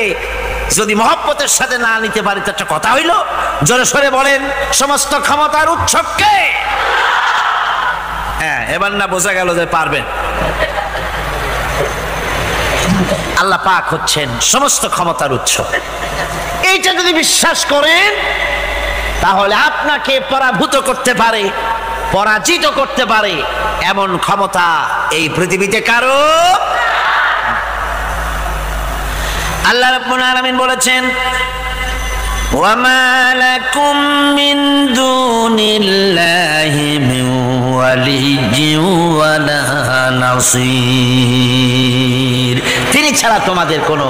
যদি মহব্বতের সাথে না নিতে পারে, তো একটা কথা হইল। জোরে সরে বলেন, সমস্ত ক্ষমতার উৎস কে? হ্যাঁ, এবার না বোঝা গেল যে পারবেন। আল্লাহ পাক হচ্ছেন সমস্ত ক্ষমতার উৎস। এইটা যদি বিশ্বাস করেন, তাহলে আপনাকে পরাভূত করতে পারে, পরাজিত করতে পারে এমন ক্ষমতা এই পৃথিবীতে কারো। আল্লাহ রাব্বুল আলামিন বলেছেন, ওয়ামা লাকুম মিন দুনিল্লাহি মিন ওয়ালিয়্যিন ওয়ালা নাসীর, তিনি ছাড়া তোমাদের কোনো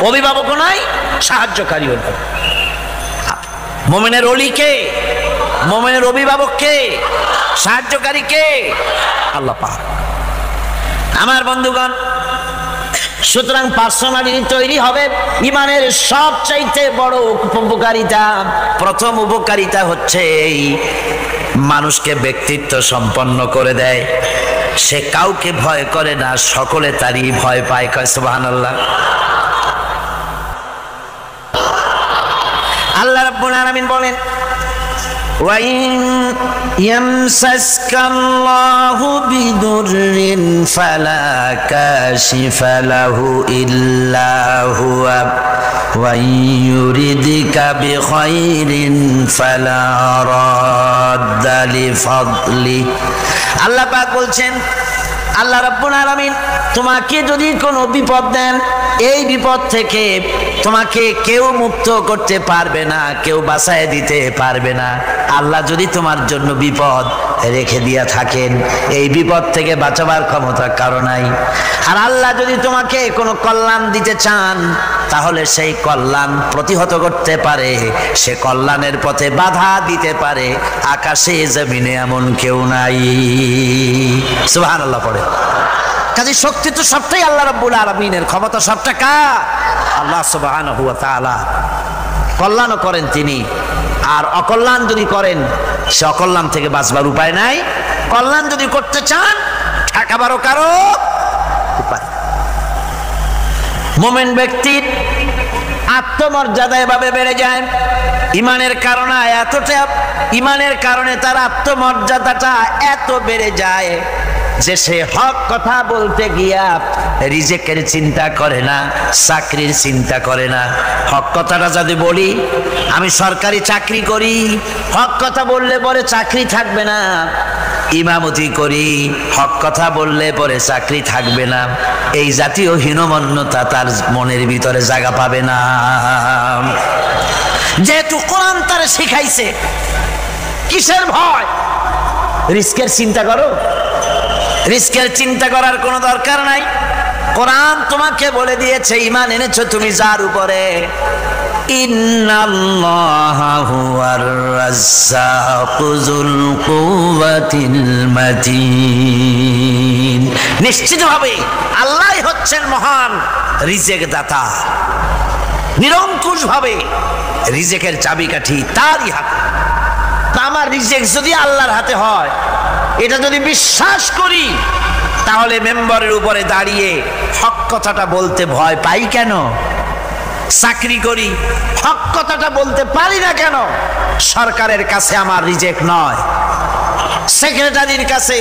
অভিভাবকও নাই, সাহায্যকারীও নাই। মুমিনের ওলি কে? মুমিনের অভিভাবক কে? সাহায্যকারী কে? আল্লাহ পাক। আমার বন্ধুগণ, সুতরাং পার্সোনালিটি তৈরি হবে ঈমানের সবচাইতে বড় উপকারিতা। প্রথম উপকারিতা হচ্ছে এই, মানুষকে ব্যক্তিত্ব সম্পন্ন করে দেয়। সে কাউকে ভয় করে না, সকলে তারই ভয় পায়। কয় সুবহানাল্লাহ। আল্লাহ রাব্বুল আলামিন বলেন, وَإِنْ يَمْسَسْكَ اللَّهُ بِضُرٍّ فَلَا كَاشِفَ لَهُ إِلَّا هُوَ وَإِنْ يُرِدْكَ بِخَيْرٍ فَلَا رَادَّ لِفَضْلِهِ। আল্লাহ পাক বলছেন, আল্লাহ রাব্বুল আলামিন তোমাকে যদি কোনো বিপদ দেন, এই বিপদ থেকে তোমাকে কেউ মুক্ত করতে পারবে না, কেউ বাঁচায় দিতে পারবে না। আল্লাহ যদি তোমার জন্য বিপদ রেখে দিয়া থাকেন, এই বিপদ থেকে বাঁচাবার ক্ষমতা কারো নাই। আর আল্লাহ যদি তোমাকে কোনো কল্যাণ দিতে চান, তাহলে সেই কল্যাণ প্রতিহত করতে পারে, সে কল্যাণের পথে বাধা দিতে পারে। আকাশে জমিনে এমন কেউ নাই। সুবহানাল্লাহ পড়ে। কাজে শক্তি তো সবটাই আল্লাহ রাব্বুল আলামিনের, ক্ষমতা সবটা কার? আল্লাহ সুবহানাহু ওয়া তাআলা। কল্যাণও করেন তিনি, আর অকল্যাণ যদি করেন, সে অকল্যাণ থেকে বাঁচবার উপায় নাই। কল্যাণ যদি করতে চান, ঠেকাবারও কারো উপায়। মুমিন ব্যক্তির আত্মমর্যাদা এভাবে বেড়ে যায় ঈমানের কারণে। ঈমানের কারণে তার আত্মমর্যাদাটা এত বেড়ে যায় যে সে হক কথা বলতে গিয়া রিজেকের চিন্তা করে না, চাকরির চিন্তা করে না। হক কথাটা যদি বলি, আমি সরকারি চাকরি করি, হক কথা বললে পরে চাকরি থাকবে না। ইমামতি করি, হক কথা বললে পরে চাকরি থাকবে না। এই জাতীয় হীনমন্যতা তার মনের ভিতরে জায়গা পাবে না। যেহেতু কোরআন তারে শিখাইছে, কিসের ভয়? রিস্কের চিন্তা করো। রিস্কের চিন্তা করার কোনো দরকার নাই। কোরআন তোমাকে বলে দিয়েছে, ঈমান এনেছো তুমি যার উপরে, ইন্নাল্লাহা হুয়ার রাজ্জাকু যুল কুওয়াতিল মাতিন। নিশ্চিতভাবে আল্লাহই হচ্ছেন মহান রিজেক দাতা। নিরঙ্কুশভাবে রিজেকের চাবিকাঠি তারই হাতে। আমার রিজেক যদি আল্লাহর হাতে হয়, এটা যদি বিশ্বাস করি, তাহলে মেম্বারের উপরে দাঁড়িয়ে হক কথাটা বলতে ভয় পাই কেন? চাকরি করি, হক কথাটা বলতে পারি না কেন? সরকারের কাছে আমার রিজেক্ট নয়, সেক্রেটারির কাছে,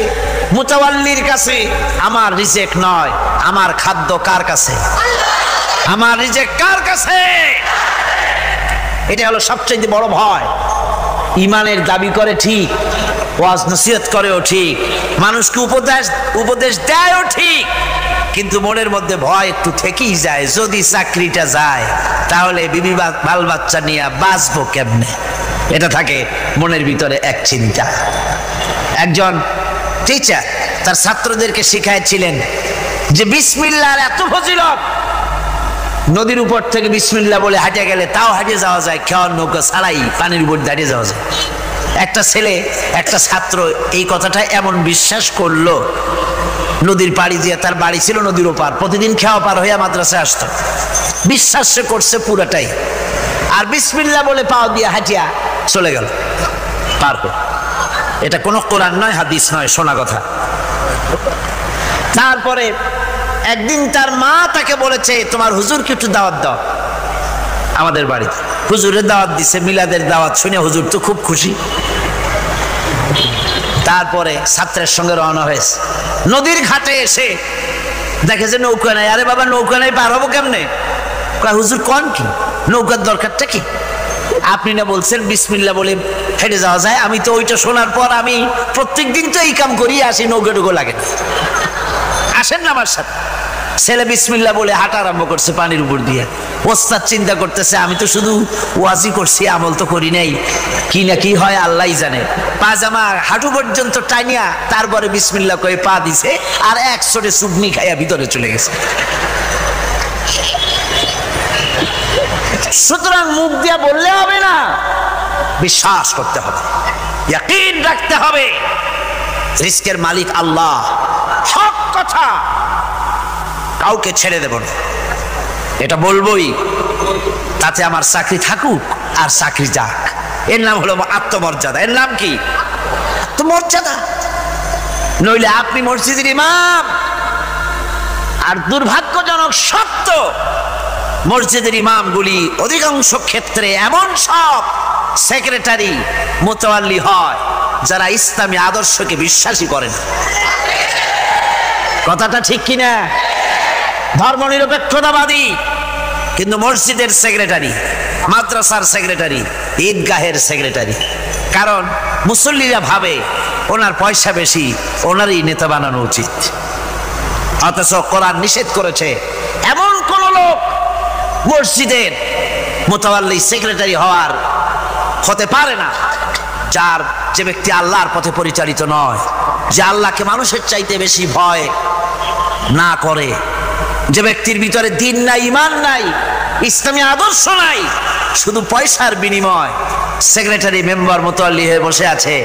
মুতাওয়াল্লির কাছে আমার রিজেক্ট নয়। আমার খাদ্য কার কাছে? আমার রিজেক্ট কার কাছে? এটা হলো সবচেয়ে বড় ভয়। ইমানের দাবি করে ঠিক, ওয়াজ নসিহত করেও ঠিক, মানুষকে উপদেশ দেয়ও ঠিক, কিন্তু মনের মধ্যে ভয় একটু থেকেই যায়, যদি চাকরিটা যায় তাহলে বিবি বাল বাচ্চা নিয়ে বাঁচবো কেমনে? এটা থাকে মনের ভিতরে এক চিন্তা। একজন টিচার তার ছাত্রদেরকে শিখাইছিলেন যে বিসমিল্লাহর এত ফজিলত, নদীর উপর থেকে বিসমিল্লাহ বলে হাঁটে গেলে তাও হাঁটে যাওয়া যায়, খেওয়ার নৌকা ছাড়াই পানির উপর দাঁড়িয়ে যাওয়া যায়। একটা ছেলে, একটা ছাত্র এই কথাটা এমন বিশ্বাস করলো, নদীর পাড়ি দিয়ে, তার বাড়ি ছিল নদীর ওপার, প্রতিদিন খেওয়া পার হইয়া মাদ্রাসায় আসতো, বিশ্বাস সে করছে পুরাটাই, আর বিসমিল্লাহ বলে পাও দিয়ে হাঁটিয়া চলে গেল পার করে। এটা কোনো কোরআন নয়, হাদিস নয়, শোনা কথা। তারপরে একদিন তার মা তাকে বলেছে, তোমার হুজুরকে একটু দাওয়াত দাও আমাদের বাড়িতে। হুজুরের দাওয়াত দিছে, মিলাদের দাওয়াত শুনে হুজুর তো খুব খুশি। তারপরে ছাত্রের সঙ্গে রওনা হয়েছে। নদীর ঘাটে এসে দেখে যে নৌকা নাই। আরে বাবা, নৌকা নাই, পার হবো কেমনে? হুজুর কোন কি, নৌকার দরকারটা কি? আপনি না বলছেন বিসমিল্লাহ বলে হেঁটে যাওয়া যায়? আমি তো ওইটা শোনার পর আমি প্রত্যেক দিন তো এই কাম করি আসি, নৌকা টুকু লাগে না, আসেন না আমার সাথে। ছেলে বিসমিল্লাহ বলে হাঁটা আরম্ভ করছে পানির উপর দিয়ে। ওস্তাদ চিন্তা করতেছে, আমি তো শুধু ওয়াজি করছি, আমল তো করি নাই, কি না কি হয় আল্লাহই জানে। পাজামা হাঁটু পর্যন্ত টানিয়া তারপরে বিসমিল্লাহ কয়ে পা দিছে, আর এক ছোটে চুবনি খাইয়া ভিতরে চলে গেছে। সুতরাং মুখ দিয়া বললে হবে না, বিশ্বাস করতে হবে, ইয়াকিন রাখতে হবে রিস্কের মালিক আল্লাহ। হক কথা কাউকে ছেড়ে দেব না, এটা বলবোই, তাতে আমার চাকরি থাকুক আর চাকরি যাক। এর নাম হলো আত্মমর্যাদা। এর নাম কি? আত্মমর্যাদা। নইলে আপনি মসজিদের ইমাম, আর দুর্ভাগ্যজনক সত্য, মসজিদের ইমামগুলি অধিকাংশ ক্ষেত্রে এমন সব সেক্রেটারি, মুতাওয়াল্লি হয় যারা ইসলামী আদর্শকে বিশ্বাসী করেন। কথাটা ঠিক কিনা? ধর্মনিরপেক্ষতাবাদী, কিন্তু মসজিদের সেক্রেটারি, মাদ্রাসার সেক্রেটারি, ঈদগাহের সেক্রেটারি। কারণ মুসল্লিরা ভাবে ওনার পয়সা বেশি, ওনারই নেতা বানানো উচিত। অথচ কোরআন নিষেধ করেছে এমন কোন লোক মসজিদের মুতাওয়াল্লি সেক্রেটারি হতে পারে না যে ব্যক্তি আল্লাহর পথে পরিচালিত নয়, যে আল্লাহকে মানুষের চাইতে বেশি ভয় না করে, যে ব্যক্তির ভিতরে দ্বীন নাই, ঈমান নাই, ইসলামী আদর্শ নাই, শুধু পয়সার বিনিময় সেক্রেটারি, মেম্বার, মুতাওয়াল্লি হয়ে বসে আছে,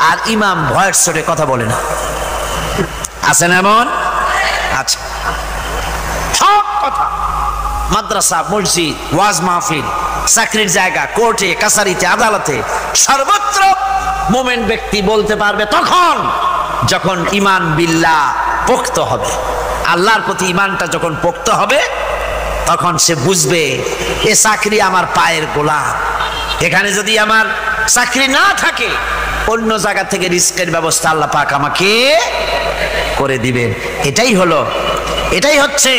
আর ইমাম ভয়ের চোটে কথা বলে না। আছেন এমন? আচ্ছা, সব কথা, মাদ্রাসা, মসজিদ, ওয়াজ মাহফিল, চাকরির জায়গা, কোর্টে, কাছারিতে, আদালতে, সর্বত্র মোমেন ব্যক্তি বলতে পারবে তখন যখন ঈমান বিল্লাহ পোক্ত হবে। আল্লাহর প্রতি ঈমানটা যখন পোক্ত হবে, তখন সে বুঝবে এ চাকরি আমার পায়ের গোলাম। এখানে যদি আমার চাকরি না থাকে, অন্য জায়গা থেকে রিস্কের ব্যবস্থা আল্লাহ পাক আমাকে করে দিবেন। এটাই হচ্ছে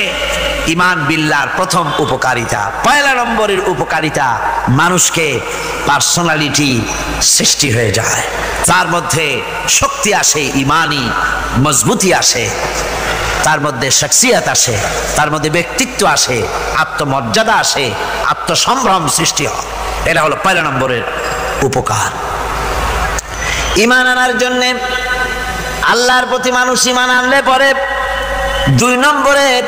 ঈমান বিল্লাহর প্রথম উপকারিতা। পয়লা নম্বরের উপকারিতা, মানুষকে পার্সোনালিটি সৃষ্টি হয়ে যায়, তার মধ্যে শক্তি আসে, ঈমানি মজবুতি আসে, তার মধ্যে শখসিয়ত আসে, তার মধ্যে ব্যক্তিত্ব আসে, আত্মমর্যাদা আসে, আত্মসম্ভ্রম সৃষ্টি হয়। এটা হলো পয়লা নম্বরের উপকার। ঈমান আনার জন্যে, আল্লাহর প্রতি মানুষ ঈমান আনলে পরে 2 নম্বরের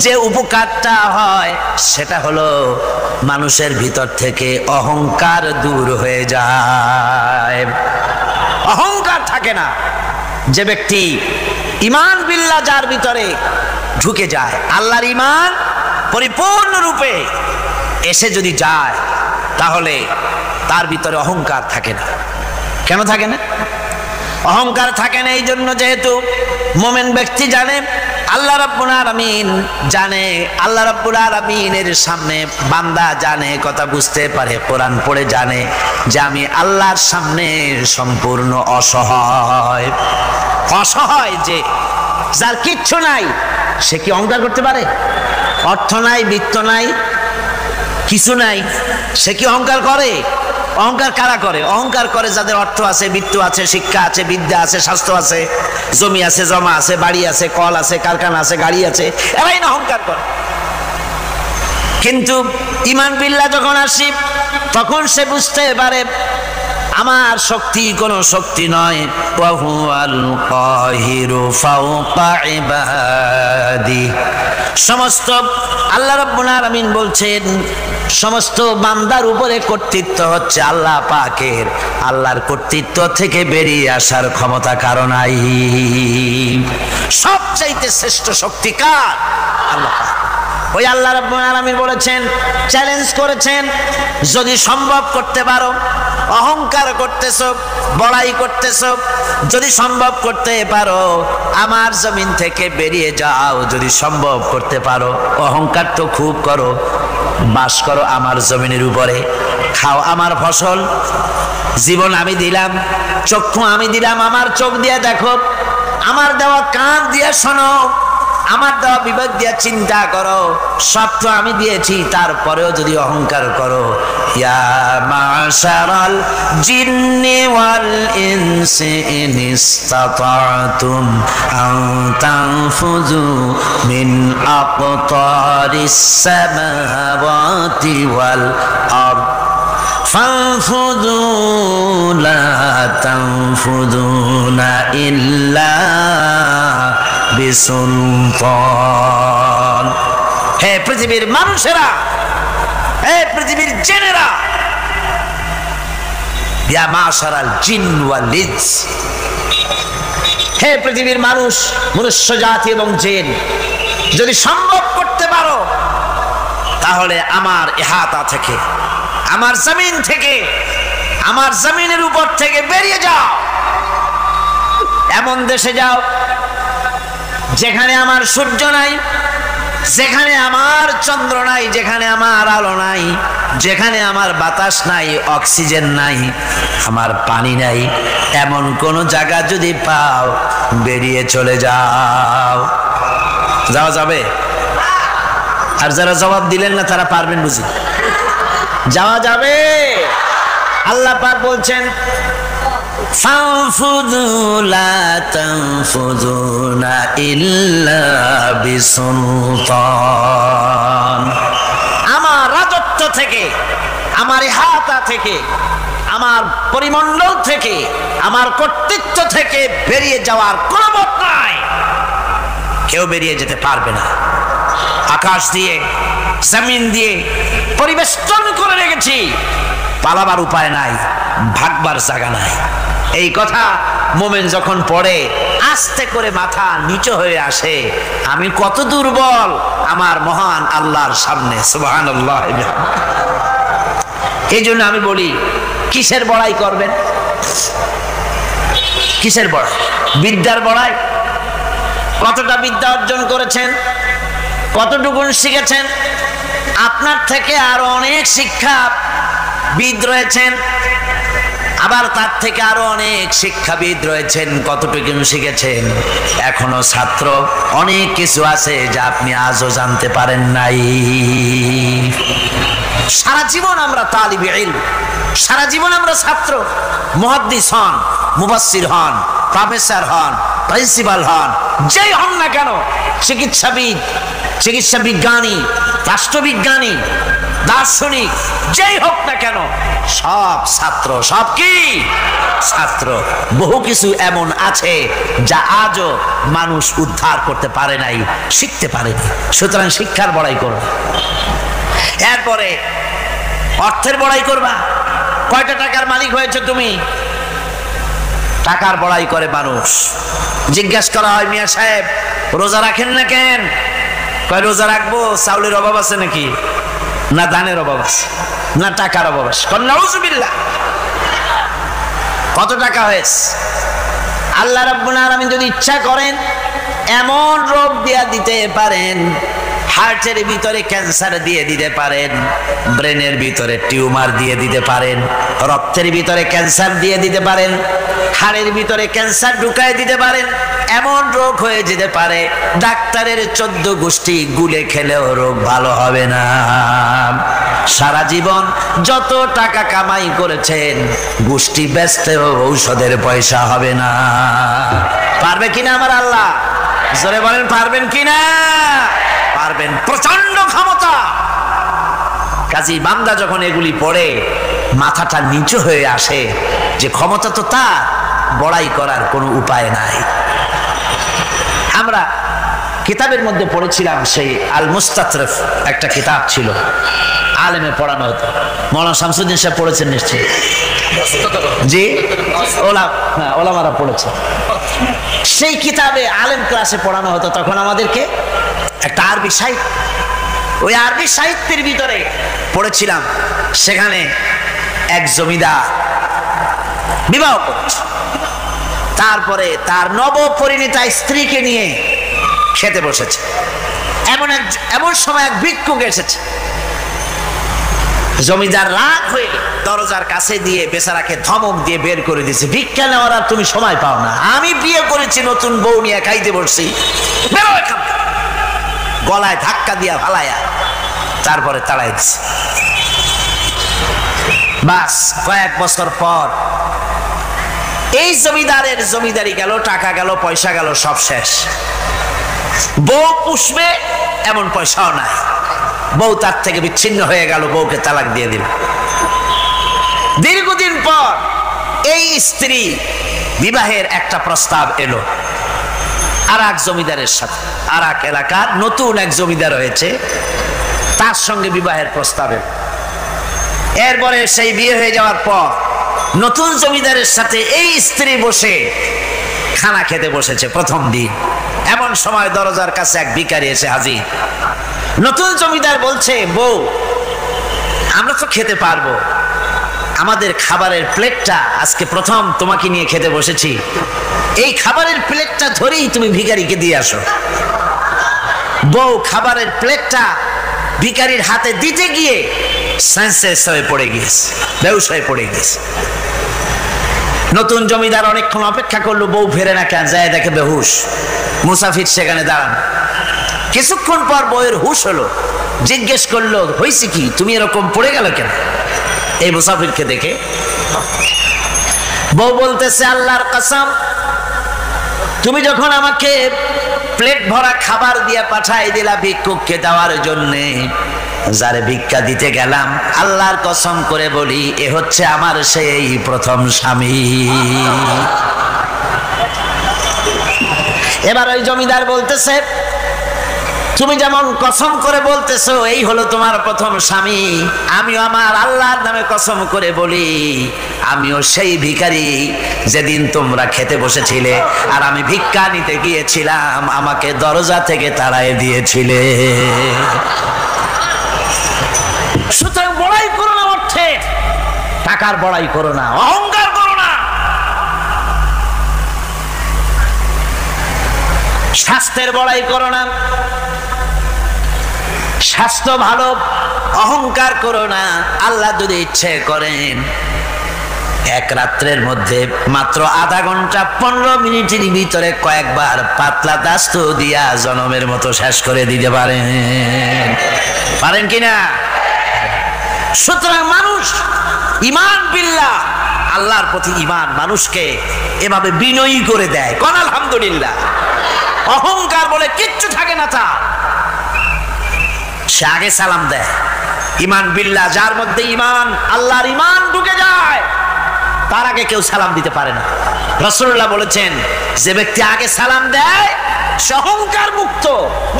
যে উপকারটা হয় সেটা হলো মানুষের ভিতর থেকে অহংকার দূর হয়ে যায়। অহংকার থাকে না। যে ব্যক্তি ঈমান বিল্লাহ যার ভিতরে ঢুকে যায়, আল্লাহর ঈমান পরিপূর্ণরূপে এসে যদি যায়, তাহলে তার ভিতরে অহংকার থাকে না। কেন থাকে না? অহংকার থাকে না এই জন্য, যেহেতু মোমেন ব্যক্তি জানে আল্লাহ রাব্বুল আলামিন জানে, আল্লাহ রাব্বুল আলামিনের সামনে বান্দা জানে, কথা বুঝতে পারে, কোরআন পড়ে জানে যে আমি আল্লাহর সামনে সম্পূর্ণ অসহায়। অসহায় যে যার কিচ্ছু নাই সে কি অহংকার করতে পারে? অর্থ নাই, বিত্ত নাই, কিছু নাই, সে কি অহংকার করে? অহংকার কারা করে? অহংকার করে যাদের অর্থ আছে, বিত্ত আছে, শিক্ষা আছে, বিদ্যা আছে, স্বাস্থ্য আছে, জমি আছে, জমা আছে, বাড়ি আছে, কল আছে, কারখানা আছে, গাড়ি আছে, এরাই না অহংকার করে। কিন্তু ঈমান বিল্লাহ যখন আসি তখন সে বুঝতে পারে আমার শক্তি কোনো শক্তি নয়। ওয়া হুয়াল কাহিরু ফাওকা ইবাদি। সমস্ত আল্লাহ রাব্বুল আলামিন বলছেন সমস্ত বান্দার উপরে কর্তৃত্ব হচ্ছে আল্লাহ পাকের। আল্লাহর কর্তৃত্ব থেকে বেরিয়ে আসার ক্ষমতা কারো নাই। সবচাইতে শ্রেষ্ঠ শক্তি কার? আল্লাহ পাক। ওই আল্লাহ রাব্বুল আলামিন বলেছেন, চ্যালেঞ্জ করেছেন, যদি সম্ভব করতে পারো, অহংকার করতেছো, বড়াই করতেছো, যদি সম্ভব করতে পারো আমার জমিন থেকে বেরিয়ে যাও। যদি সম্ভব করতে পারো, অহংকার তো খুব করো, বাস করো আমার জমিনের উপরে, খাও আমার ফসল, জীবন আমি দিলাম, চক্ষু আমি দিলাম, আমার চোখ দিয়ে দেখো, আমার দেওয়া কান দিয়ে শোনো, আমার দেওয়া বিবেক দিয়ে চিন্তা করো, সব তো আমি দিয়েছি, তারপরেও যদি অহংকার করো। ইয়া মাশারাল জিন্নি ওয়াল ইনসি ইন ইসতাতাতুম আন তানফুযু মিন আকতারিস সামাওয়াতি ওয়াল আরদ ফানফুযু লা তানফুযুনা ইল্লা বিসুলতান। হে পৃথিবীর মানুষেরা, হে পৃথিবীর জিনেরা, ইয়া মাশারাল জিন ওয়াল ইনস, হে পৃথিবীর মানুষ, মনুষ্য জাতি এবং জিন, যদি সম্ভব করতে পারো তাহলে আমার ইহাতা থেকে, আমার জমিন থেকে, আমার জমিনের উপর থেকে বেরিয়ে যাও। এমন দেশে যাও যেখানে আমার সূর্য নাই, যেখানে আমার চন্দ্র নাই, যেখানে আমার আলো নাই, যেখানে আমার বাতাস নাই, অক্সিজেন নাই, আমার পানি নাই, এমন কোন জায়গা যদি পাও বেরিয়ে চলে যাও। যাওয়া যাবে? আর যারা জবাব দিলেন না তারা পারবেন বুঝি? যাওয়া যাবে। আল্লাহ পাক বলছেন ফানফুযু লা তানফুযুনা ইল্লা বিসুলতান। আমার রাজত্ব থেকে, আমার ইহাতা থেকে, আমার পরিমণ্ডল থেকে, আমার কর্তৃত্ব থেকে বেরিয়ে যাওয়ার কোনো পথ নাই। কেউ বেরিয়ে যেতে পারবে না। আকাশ দিয়ে, জমিন দিয়ে পরিবেষ্টন করে রেখেছি, পালাবার উপায় নাই, ভাগবার জায়গা নাই। এই কথা মোমেন যখন পড়ে আস্তে করে মাথা নিচু হয়ে আসে, আমি কত দুর্বল আমার মহান আল্লাহর সামনে। সুবহানাল্লাহ। এই জন্য আমি বলি, কিসের বড়াই করবেন? কিসের বড়াই? বিদ্যার বড়াই। কতটা বিদ্যা অর্জন করেছেন, কতটুকু শিখেছেন? আপনার থেকে আরো অনেক শিক্ষাবিদ রয়েছেন, আবার তার থেকে আরো অনেক শিক্ষাবিদ রয়েছেন, কতটুকু শিখেছেন? এখনো ছাত্র, অনেক কিছু আছে যা আপনি আজও জানতে পারেন নাই। সারা জীবন আমরা তালিবে ইলম, সারা জীবন আমরা ছাত্র। মুহাদ্দিস হন, মুফাসসির হন, প্রফেসর হন, প্রিন্সিপাল হন, যেই হন না কেন, চিকিৎসাবিদ, চিকিৎসা বিজ্ঞানী, রাষ্ট্রবিজ্ঞানী, দার্শনিক, যেই হোক না কেন, সব ছাত্র। সব কি? ছাত্র। বহু কিছু এমন আছে যা আজও মানুষ উদ্ধার করতে পারে নাই, শিখতে পারেনি। সুতরাং শিক্ষার বড়াই করো। এরপরে অর্থের বড়াই করবা। কয়টা টাকার মালিক হয়েছে তুমি? টাকার বড়াই করে মানুষ। জিজ্ঞাসা করা হয়, মিয়া সাহেব রোজা রাখেন না কেন? কয় রোজা রাখবো, চাউলের অভাব আছে নাকি? না ধানের অভাব আছে, না টাকার অভাব আছে। নাউজুবিল্লাহ। কত টাকা হয়েছে? আল্লাহ রাব্বুল আলামিন যদি ইচ্ছা করেন এমন রোগ দিয়া দিতে পারেন, হার্টের ভিতরে ক্যান্সার দিয়ে দিতে পারেন, ব্রেনের ভিতরে টিউমার দিয়ে দিতে পারেন, রক্তের ভিতরে ক্যান্সার দিয়ে দিতে পারেন, হাড়ের ভিতরে ক্যান্সার ঢুকায় দিতে পারেন। এমন রোগ হয়ে যেতে পারে ডাক্তারের 14 গোষ্ঠী গুলে খেলেও রোগ ভালো হবে না। সারা জীবন যত টাকা কামাই করেছেন গোষ্ঠী বেচতেও ঔষধের পয়সা হবে না। পারবে কিনা আমার আল্লাহ? জোরে বলেন পারবেন কিনা? পারবেন, প্রচন্ড ক্ষমতা। কাজী বান্দা যখন এগুলি পড়ে মাথাটা নিচু হয়ে আসে যে ক্ষমতা তো তার, বড়াই করার কোনো উপায় নাই। আমরা কিতাবের মধ্যে পড়েছিলাম, সেই আল মুস্তাতরফ একটা কিতাব ছিল, আলেমে পড়ানো হতো। মৌলানা শামসুদ্দিন সাহেব পড়েছেন নিশ্চয়ই? জি, ওলামারা পড়েছে। সেই কিতাবে আলেম ক্লাসে পড়ানো হতো তখন আমাদেরকে একটা আরবি সাহিত্য, ওই আরবি সাহিত্যের ভিতরে পড়েছিলাম, সেখানে এক জমিদার বিবাহ করছে, তারপরে তার নবপরিণীতা স্ত্রীকে নিয়ে খেতে বসেছে। এমন সময় এক ভিক্ষুক এসেছে। জমিদার রাগ হয়ে দরজার কাছে দিয়ে বেচারাকে ধমক দিয়ে বের করে দিয়েছে, ভিক্ষা নেওয়ার আর তুমি সময় পাও না, আমি বিয়ে করেছি, নতুন বউ নিয়ে খাইতে বসছি, বেরো এখান থেকে। গলায় ধাক্কা দিয়া ফালায়া তারপরে তাড়াই দিছে। বাস কয়েক বছর পর এই জমিদারের জমিদারি গেল, টাকা গেল, পয়সা গেল, সব শেষ। বউ পুষবে এমন পয়সাও নাই, বউ তার থেকে বিচ্ছিন্ন হয়ে গেল, বউকে তালাক দিয়ে দিল। দীর্ঘদিন পর এই স্ত্রী বিবাহের একটা প্রস্তাব এলো আর এক জমিদারের সাথে, আর এক এলাকার নতুন এক জমিদার হয়েছে, তার সঙ্গে বিবাহের প্রস্তাব এলো। এরপরে সেই বিয়ে হয়ে যাওয়ার পর নতুন জমিদারের সাথে এই স্ত্রী বসে খানা খেতে বসেছে প্রথম দিন। এমন সময় দরজার কাছে এক ভিখারি এসে হাজির। নতুন জমিদার বলছে, বউ আমরা তো খেতে পারবো, আমাদের খাবারের প্লেটটা আজকে প্রথম তোমাকে নিয়ে খেতে বসেছি, এই খাবারের প্লেটটা ধরেই তুমি ভিখারিকে দিয়ে আসো। বউ খাবারের প্লেটটা ভিখারির হাতে দিতে গিয়ে সেন্সলেস হয়ে পড়ে গিয়েছে, বেহুশ হয়ে পড়ে গিয়েছে। নতুন জমিদার অনেকক্ষণ অপেক্ষা করলো, বউ ফেরে না কেন, যায় দেখে বেহুশ, মুসাফির সেখানে দাঁড়ানো। কিছুক্ষণ পর বউয়ের হুশ হলো, জিজ্ঞেস করলো, হয়েছে কি, তুমি এরকম পড়ে গেল কেন? এই মুসাফিরকে দেখে বউ বলতেছে, আল্লাহর কসম, তুমি যখন আমাকে প্লেট ভরা খাবার দিয়ে পাঠাই দিলা ভিক্ষুককে দেওয়ার জন্যে, যারে ভিক্ষা দিতে গেলাম, আল্লাহর কসম করে বলি এ হচ্ছে আমার সেই প্রথম স্বামী। এবার ওই জমিদার বলতেছে, তুমি যেমন কসম করে বলতেছো এই হলো তোমার প্রথম স্বামী, আমিও আমার আল্লাহর নামে কসম করে বলি আমিও সেই ভিখারি যেদিন তোমরা খেতে বসেছিলে আর আমি ভিক্ষা নিতে গিয়েছিলাম, আমাকে দরজা থেকে তাড়াই দিয়েছিলে। সুতরাং বড়াই করো না, অর্থে টাকার বড়াই করো না, অহংকার করো না। স্বাস্থ্যের বড়াই করো না, স্বাস্থ্য ভালো, অহংকার করো না। আল্লাহ যদি ইচ্ছে করেন এক রাত্রের মধ্যে মাত্র আধা ঘন্টা 15 মিনিটের ভিতরে কয়েকবার পাতলা দাস্ত দিয়া জনমের মতো শেষ করে দিতে পারেন, পারেন কিনা? সুতরাং মানুষ ঈমান বিল্লাহ, আল্লাহর প্রতি ঈমান মানুষকে এভাবে বিনয়ী করে দেয়। কোন আলহামদুলিল্লাহ। অহংকার বলে কিচ্ছু থাকে না তার, সে আগে সালাম দেয়। ঈমান বিল্লাহ, যার মধ্যে ঈমান, আল্লাহর ঈমান ঢুকে যায়, তার আগে কেউ সালাম দিতে পারে না। রাসূলুল্লাহ বলেছেন, যে ব্যক্তি আগে সালাম দেয় সে অহংকার মুক্ত।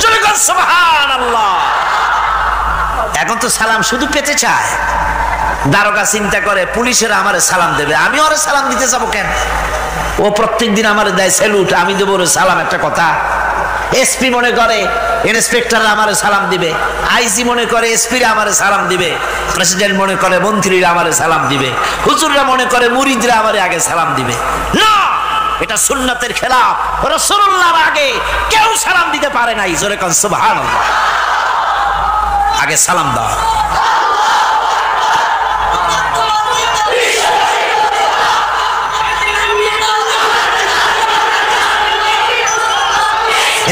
জোরে বল সুবহানাল্লাহ। এখন তো সালাম শুধু পেতে চায়। দারোগা চিন্তা করে পুলিশেরা আমারে সালাম দেবে, আমি ওরে সালাম দিতে যাবো কেন? ও প্রত্যেকদিন আমারে দেয় স্যালুট, আমি দেবো ওরে সালাম, একটা কথা। এসপি মনে করে ইন্সপেক্টররা আমারে সালাম দিবে, আইজি মনে করে এসপিরা আমারে সালাম দিবে, প্রেসিডেন্ট মনে করে মন্ত্রীরা আমারে সালাম দিবে, হুজুররা মনে করে মুরিদরা আমারে আগে সালাম দিবে। না, এটা সুন্নাতের খেলাফ। রাসূলুল্লাহর আগে কেউ সালাম দিতে পারে নাই। জোরে কোন সুবহানাল্লাহ। আগে সালাম দাও।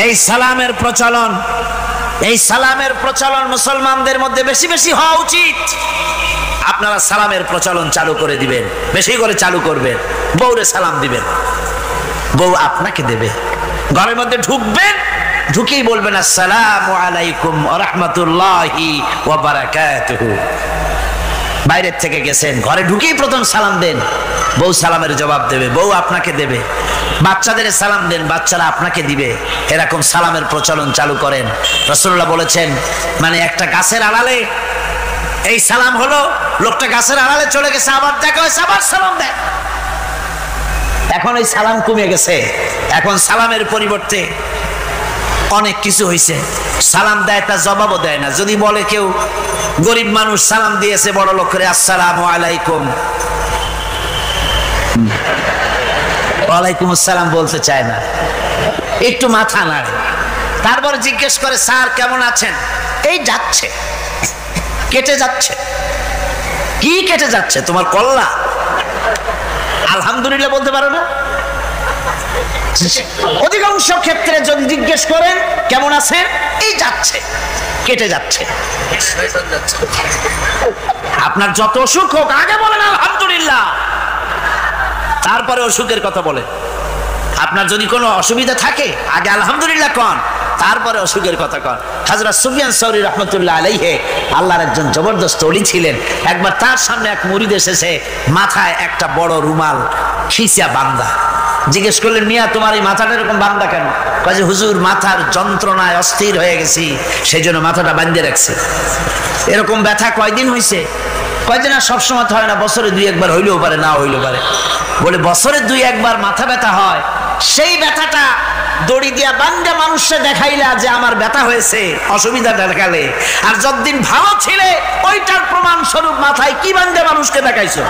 এই সালামের প্রচলন মুসলমানদের মধ্যে বেশি বেশি হওয়া উচিত। আপনারা সালামের প্রচলন চালু করে দিবেন, বেশি করে চালু করবেন। বউরে সালাম দিবেন, বউ আপনাকে দেবে। ঘরের মধ্যে ঢুকবেন, ঢুকেই বলবেন আসসালামু আলাইকুম ওয়া রাহমাতুল্লাহি ওয়া বারাকাতুহু। বাইরের থেকে গেছেন, ঘরে ঢুকেই প্রথম সালাম দেন, বউ সালামের জবাব দেবে, বউ আপনাকে দেবে। বাচ্চাদের সালাম দেন, বাচ্চারা আপনাকে দিবে। এরকম সালামের প্রচলন চালু করেন। রাসূলুল্লাহ বলেছেন, মানে একটা গাছের আড়ালে এই সালাম হলো, লোকটা গাছের আড়ালে চলে গেছে, আবার দেখা হয়েছে, আবার সালাম দেয়। এখন এই সালাম কমে গেছে। এখন সালামের পরিবর্তে অনেক কিছু হয়েছে। সালাম দেয়, তার জবাবও দেয় না। যদি বলে কেউ গরিব মানুষ সালাম দিয়েছে বড় লোক করে, আসসালামু আলাইকুম, ওয়ালাইকুম আসসালাম বলতে চায় না, একটু মাথা নাড়ে। তারপর জিজ্ঞেস করে, স্যার কেমন আছেন? এই যাচ্ছে, কেটে যাচ্ছে। কি কেটে যাচ্ছে? তোমার কল্লা? আলহামদুলিল্লাহ বলতে পারো না? অধিকাংশ ক্ষেত্রে যদি জিজ্ঞেস করেন কেমন আছেন, এই যাচ্ছে, কেটে যাচ্ছে। আপনার যত অসুখ হোক আগে বলেন আলহামদুলিল্লাহ, তারপরে অসুখের কথা বলেন। আপনার যদি কোনো অসুবিধা থাকে আগে আলহামদুলিল্লাহ কন, তারপরে অসুখের কথা কন। হযরত সুফিয়ান সাউরি রাহমাতুল্লাহ আলাইহি আল্লাহর একজন জবরদস্ত ওলি ছিলেন। একবার তার সামনে এক মুরিদ এসেছে, মাথায় একটা বড় রুমাল খিসা বাঁধা। জিজ্ঞেস করলেন, মিয়া তোমার এই মাথাটা এরকম বাঁধা কেন? কয় যে হুজুর, মাথার যন্ত্রণায় অস্থির হয়ে গেছি, সেই জন্য মাথাটা বাঁধে রাখছে। এরকম ব্যথা কয়দিন হয়েছে? কয়দিন? আর সবসময় হয় না, বছরে 2-1 হইলেও পারে, না হইলেও পারে। বলে বছরে 2-1 ব্যথা হয়, সেই ব্যথাটা দড়ি দিয়া বান্ধা মানুষে দেখাইলা যে আমার ব্যথা হয়েছে, অসুবিধা দেখালে। আর যতদিন ভালো ছিলে ওইটার প্রমাণ স্বরূপ মাথায় কি বান্ধা মানুষকে দেখাইছো।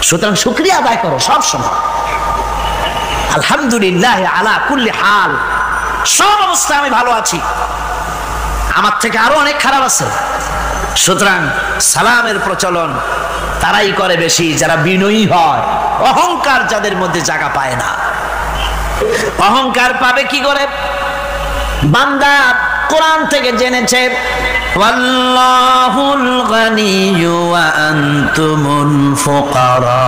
সুতরাং শুকরিয়া আদায় করো সব সময়। আলহামদুলিল্লাহ আলা কুল্লি হাল, সব অবস্থায় আমি ভালো আছি, আমার থেকে আরো অনেক খারাপ আছে। সুতরাং সালামের প্রচলন তারাই করে বেশি যারা বিনয়ী হয়। অহংকার যাদের মধ্যে জায়গা পায় না। অহংকার পাবে কি করে? বান্দা কোরআন থেকে জেনেছে, ওয়াল্লাহুল গানিয়্যু ওয়া আনতুমুল ফুকারা।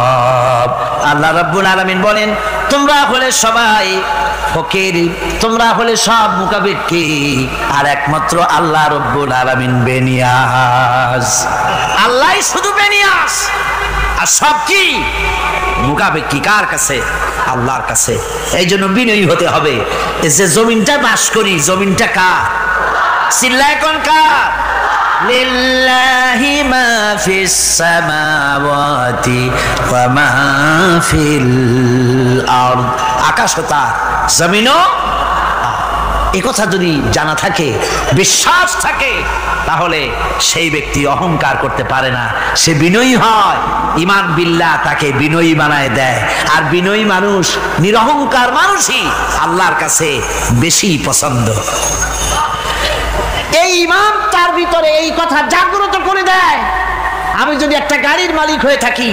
আল্লাহ রাব্বুল আলামিন বলেন, তোমরা হলে সবাই ফকির, তোমরা হলে সব মুকাবিক্কি, আর একমাত্র আল্লাহ রাব্বুল আলামিন বেনিয়াজ। আল্লাহই শুধু বেনিয়াজ, আর সব কি মুকাবিক্কি কার কাছে? আল্লাহর কাছে। এই জন্য বিনয়ী হতে হবে। এই যে জমিনটা বাস করি, জমিনটা কার? চিল্লায় কোন কার? লিল্লাহি মা ফিস সামাওয়াতি ওয়া মা ফিল আরদ। আকাশও তার, জমিনও। এই কথা যদি জানা থাকে, বিশ্বাস থাকে, তাহলে সেই ব্যক্তি অহংকার করতে পারে না, সে বিনয়ী হয়। ঈমান বিল্লাহ তাকে বিনয়ী বানায় দেয়। আর বিনয়ী মানুষ, নিরহংকার মানুষই আল্লাহর কাছে বেশি পছন্দ। এই ঈমান তার ভিতরে এই কথা জাগ্রত করে দেয়। আমি যদি একটা গাড়ির মালিক হয়ে থাকি,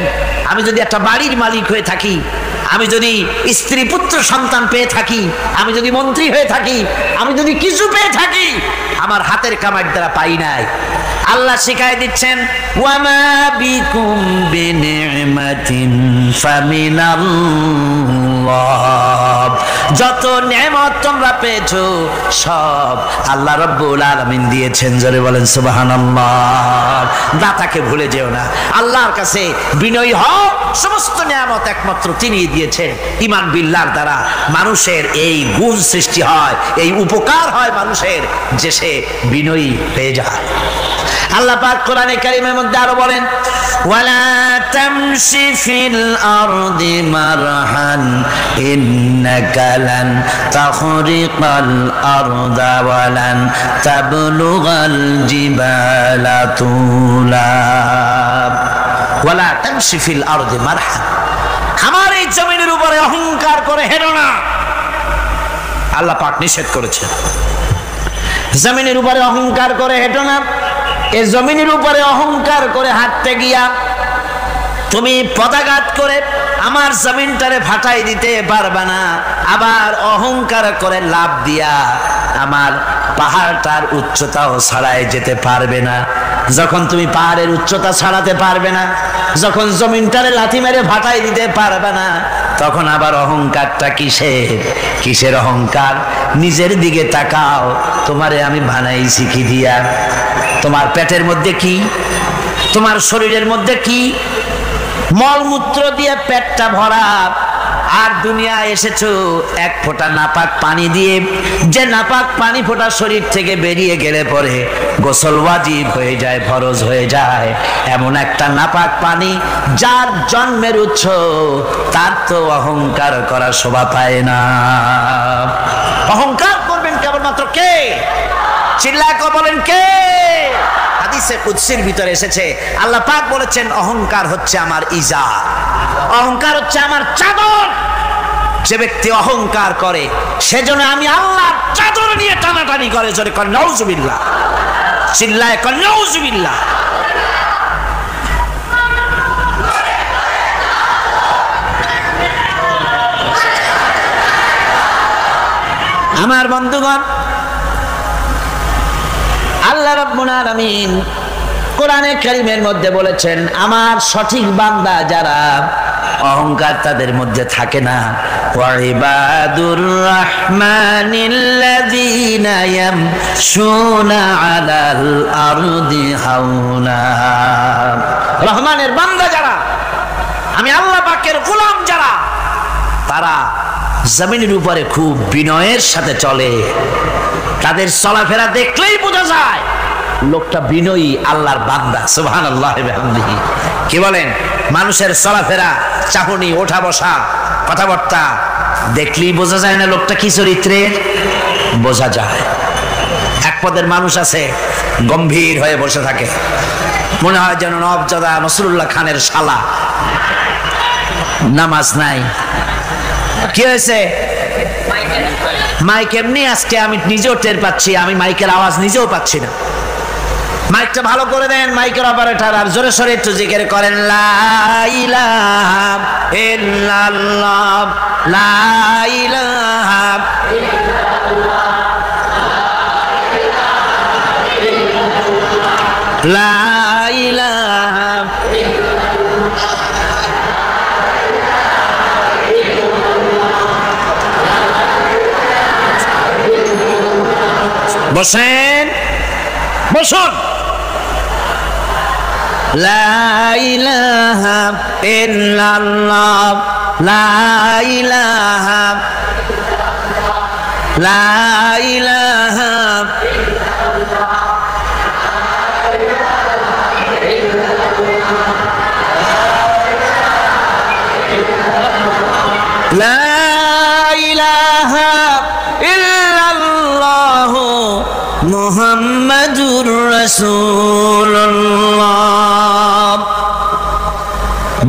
আমি যদি একটা বাড়ির মালিক হয়ে থাকি, আমি যদি স্ত্রী পুত্র সন্তান পেয়ে থাকি, আমি যদি মন্ত্রী হয়ে থাকি, আমি যদি কিছু পেয়ে থাকি, আমার হাতের কামাই দ্বারা পাই নাই। আল্লাহ শিখাই দিচ্ছেন, ওয়ামা বিকুম বিনিমাতিন ফামিনাল্লাহ। যত নেয়ামত তোমরা পেয়েছো সব আল্লাহ রাব্বুল আলামিন দিয়েছেন। জোরে বলেন সুবহানাল্লাহ। দাতাকে ভুলে যেও না, আল্লাহর কাছে বিনয়ী হও। সমস্ত নেয়ামত একমাত্র তিনিই দিয়েছেন। ঈমান বিল্লাহর দ্বারা মানুষের এই গুণ সৃষ্টি হয়, এই উপকার হয় মানুষের, যে সে বিনয়ী হয়ে যায়। আল্লাহ পাক কোরআনে কারীমের মধ্যে আরো বলেন, ওয়ালা তামশি ফিল আরদি মারহান ইন্নাকা লান তাখরিকাল আরদা ওয়ালান তাবলুগাল জিবালা তুলা। ওয়ালা তামশি ফিল আরদি মারহান, আমার এই জমিনের উপরে অহংকার করে হেঁটো না, আল্লাহ পাক নিষেধ করেছেন। জমিনের উপরে অহংকার করে হেঁটো না। এই জমিনের উপরে অহংকার করে হাঁটতে গিয়া তুমি পদাঘাত করে আমার জমিনটারে ফাটাই দিতে পারবে না, আবার অহংকার করে লাভ দিয়া আমার পাহাড়টার উচ্চতাও ছাড়াই যেতে পারবে না। যখন তুমি পাহাড়ের উচ্চতা ছাড়াতে পারবে না, যখন জমিনটারে লাথি মেরে ফাটাই দিতে পারবে না, তখন আবার অহংকারটা কিসের অহংকার? নিজের দিকে তাকাও, তোমারে আমি বানাইছি কি দিয়া? তোমার পেটের মধ্যে কি, তোমার শরীরের মধ্যে কি? মলমূত্র দিয়ে পেটটা ভরা, আর দুনিয়া এসেছো এক ফোঁটা নাপাক পানি দিয়ে। যে নাপাক পানি ফোঁটা শরীর থেকে বেরিয়ে গেলে পরে গোসল ওয়াজিব হয়ে যায়, ফরজ হয়ে যায়, এমন একটা নাপাক পানি যার জন্মের উৎস, তার তো অহংকার করা শোভা পায় না। অহংকার করবেন কেবলমাত্র কে? চিল্লায় বলেন কে? হাদিসে কুদসির ভিতরে এসেছে, আল্লাহ পাক বলেছেন অহংকার হচ্ছে আমার ইজার, অহংকার হচ্ছে আমার চাদর। যে ব্যক্তি অহংকার করে সেজন্য আমি আল্লাহর চাদর নিয়ে টানাটানি করে। জোরে কর নাউজুবিল্লাহ, চিল্লায় কর নাউজুবিল্লাহ। আমার বন্ধুগণ, আল্লাহ রাব্বুল আলামিন কোরআনে কারীমের মধ্যে বলেছেন, আমার সঠিক বান্দা যারা অহংকার তাদের মধ্যে থাকে না। ওয়াইবাদুর রাহমানিল্লাযীনা ইয়ামশুনা আলাল আরদি হাওনা। রহমানের বান্দা যারা, আমি আল্লাহ পাকের গোলাম যারা, তারা জমিনের উপরে খুব বিনয়ের সাথে চলে। তাদের চলাফেরা দেখলেই বোঝা যায় লোকটা বিনয়ী, আল্লাহর বান্দা। সুবহানাল্লাহি ওয়া বিহামদিহি। কি বলেন? মানুষের চলাফেরা, চাহনি, ওঠা বসা, কথাবার্তা দেখলেই বোঝা যায় না লোকটা কি চরিত্রের? বোঝা যায়। এক পদের মানুষ আছে গম্ভীর হয়ে বসে থাকে, মনে হয় যেন নবজাদা নসরুল্লাহ খানের শালা, নামাজ নাই। কি হয়েছে? মাইক এমনি আজকে আমি নিজেও টের পাচ্ছি, আমি মাইকের আওয়াজ নিজেও পাচ্ছি না। মাইকটা ভালো করে দেন মাইকের অপারেটর, আর জোরে সোরে একটু জিকির করেন লা ইলাহা ইল্লাল্লাহ, লা ইলাহা ইল্লাল্লাহ, লা ইলাহা। বসেন, বসুন। লা ইলাহা ইল্লাল্লাহ, লা ইলাহা, লা ইলাহা, লা ইলাহা ইল্লাল্লাহ মুহাম্মাদুর রাসূলুল্লাহ।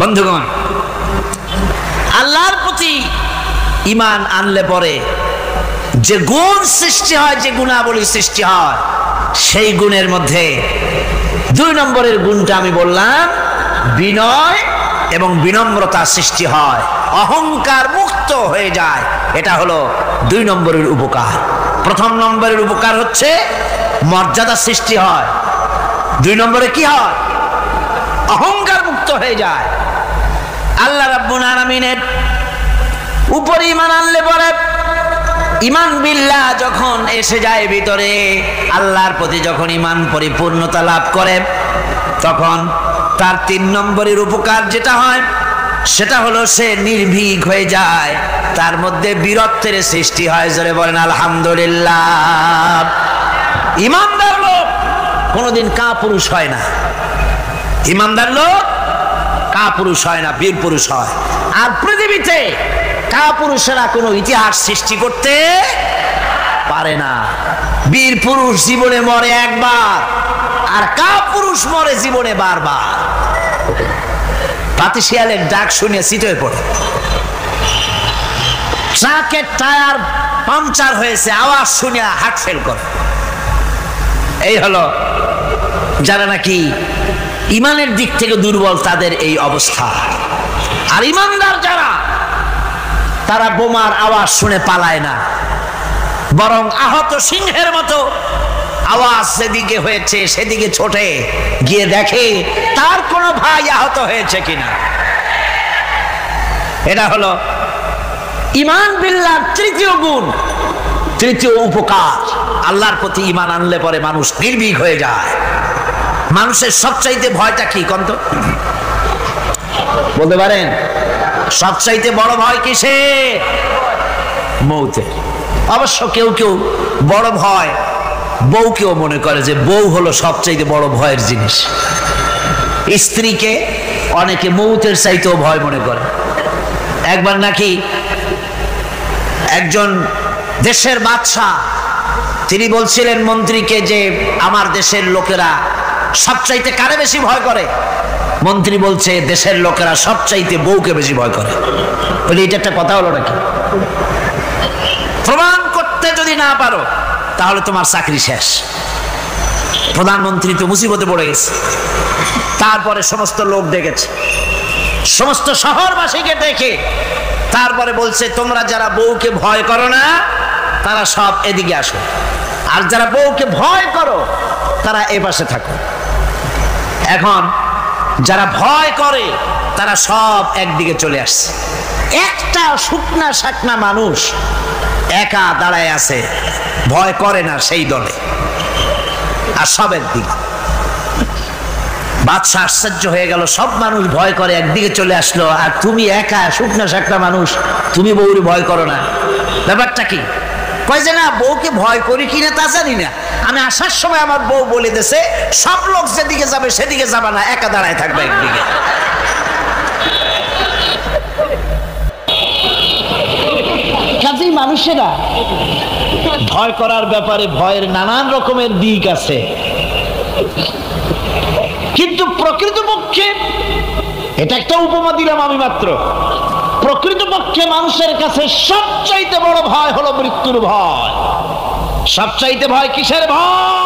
বন্ধুগণ, আল্লাহর প্রতি ঈমান আনলে পরে যে গুণ সৃষ্টি হয়, যে গুণাবলী সৃষ্টি হয়, সেই গুণের মধ্যে 2 নম্বরের গুণটা আমি বললাম, বিনয় এবং বিনম্রতা সৃষ্টি হয়, অহংকার মুক্ত হয়ে যায়। এটা হলো 2 নম্বরের উপকার। প্রথম নম্বরের উপকার হচ্ছে মর্যাদা সৃষ্টি হয়। 2 নম্বরে কি হয়? অহংকার মুক্ত হয়ে যায়। আল্লাহ রাব্বুল আলামিনের উপরে ঈমান আনলে পরে, ঈমান বিল্লাহ যখন এসে যায় ভিতরে, আল্লাহর প্রতি যখন ঈমান পরিপূর্ণতা লাভ করে, তখন তার 3 নম্বরের উপকার যেটা হয় সেটা হলো সে নির্ভীক হয়ে যায়, তার মধ্যে বীরত্বের সৃষ্টি হয়। জোরে বলেন আলহামদুলিল্লাহ। ঈমানদার লোক কোনোদিন কাপুরুষ হয় না। ঈমানদার লোক কাপুরুষ হয় না, বীর পুরুষ হয়। আর পৃথিবীতে কাপুরুষেরা কোনো ইতিহাস সৃষ্টি করতে পারে না। বীর পুরুষ জীবনে মরে একবার, আর কাপুরুষ মরে জীবনে বারবার। পাতিশিয়ালের ডাক শুনে সিট হয়ে পড়ে। ট্রাকের টায়ার পাংচার হয়েছে, আওয়াজ শুনে হার্ট ফেল করে। এই হলো যারা নাকি ইমানের দিক থেকে দুর্বল, তাদের এই অবস্থা। আর ইমানদার যারা, তারা বোমার আওয়াজ শুনে পালায় না, বরং আহত সিংহের মতো আওয়াজ যেদিকে হয়েছে সেদিকে ছোটে গিয়ে দেখে তার কোনো ভাই আহত হয়েছে কিনা। এটা হলো ঈমান বিল্লাহ তৃতীয় গুণ, তৃতীয় উপকার। আল্লাহর প্রতি ঈমান আনলে পরে মানুষ নির্ভীক হয়ে যায়। মানুষের সবচাইতে ভয়টা কি কন্ত বলতে পারেন? সবচাইতে বড় ভয় কিসে? মৌতের। অবশ্য কেউ কেউ বড় ভয় বউকেও মনে করে যে বউ হলো সবচাইতে বড় ভয়ের জিনিস। স্ত্রীকে অনেকে মৌতের চাইতেও ভয় মনে করে। একবার নাকি একজন দেশের বাদশাহ, তিনি বলছিলেন মন্ত্রীকে যে আমার দেশের লোকেরা সবচাইতে কারে বেশি ভয় করে? মন্ত্রী বলছে দেশের লোকেরা সবচাইতে বউকে বেশি ভয় করে। বলে এটা একটা কথা হলো নাকি? প্রমাণ করতে যদি না পারো তাহলে তোমার চাকরি শেষ। প্রধানমন্ত্রী তো মুসিবতে পড়ে গেছে। তারপরে সমস্ত লোক ডেকেছে, সমস্ত শহরবাসীকে ডেকে তারপরে বলছে তোমরা যারা বউকে ভয় করো না তারা সব এদিকে আসো, আর যারা বউকে ভয় করো তারা এ পাশে থাকো। এখন যারা ভয় করে তারা সব একদিকে চলে আসছে। একটা শুকনা শাকনা মানুষ একা দাঁড়ায় আছে, ভয় করে না সেই দলে, আর সব একদিকে। বাদশা আশ্চর্য হয়ে গেল, সব মানুষ ভয় করে একদিকে চলে আসলো, আর তুমি একা শুকনা শাকনা মানুষ, তুমি বউরে ভয় করো না, ব্যাপারটা কি? কয় যে না, বউকে ভয় করি কিনা তা জানি না, আমি আসার সময় আমার বউ বলে দিয়েছে সব লোক যেদিকে যাবে সেদিকে যাবে না, একা দাঁড়ায় থাকবে একদিকে। কাজেই মানুষেরা ভয় করার ব্যাপারে ভয়ের নানান রকমের দিক আছে, কিন্তু প্রকৃতপক্ষে এটা একটা উপমা দিলাম আমি মাত্র। প্রকৃতপক্ষে মানুষের কাছে সবচাইতে বড় ভয় হলো মৃত্যুর ভয়। সবচাইতে ভয় কিসের ভয়?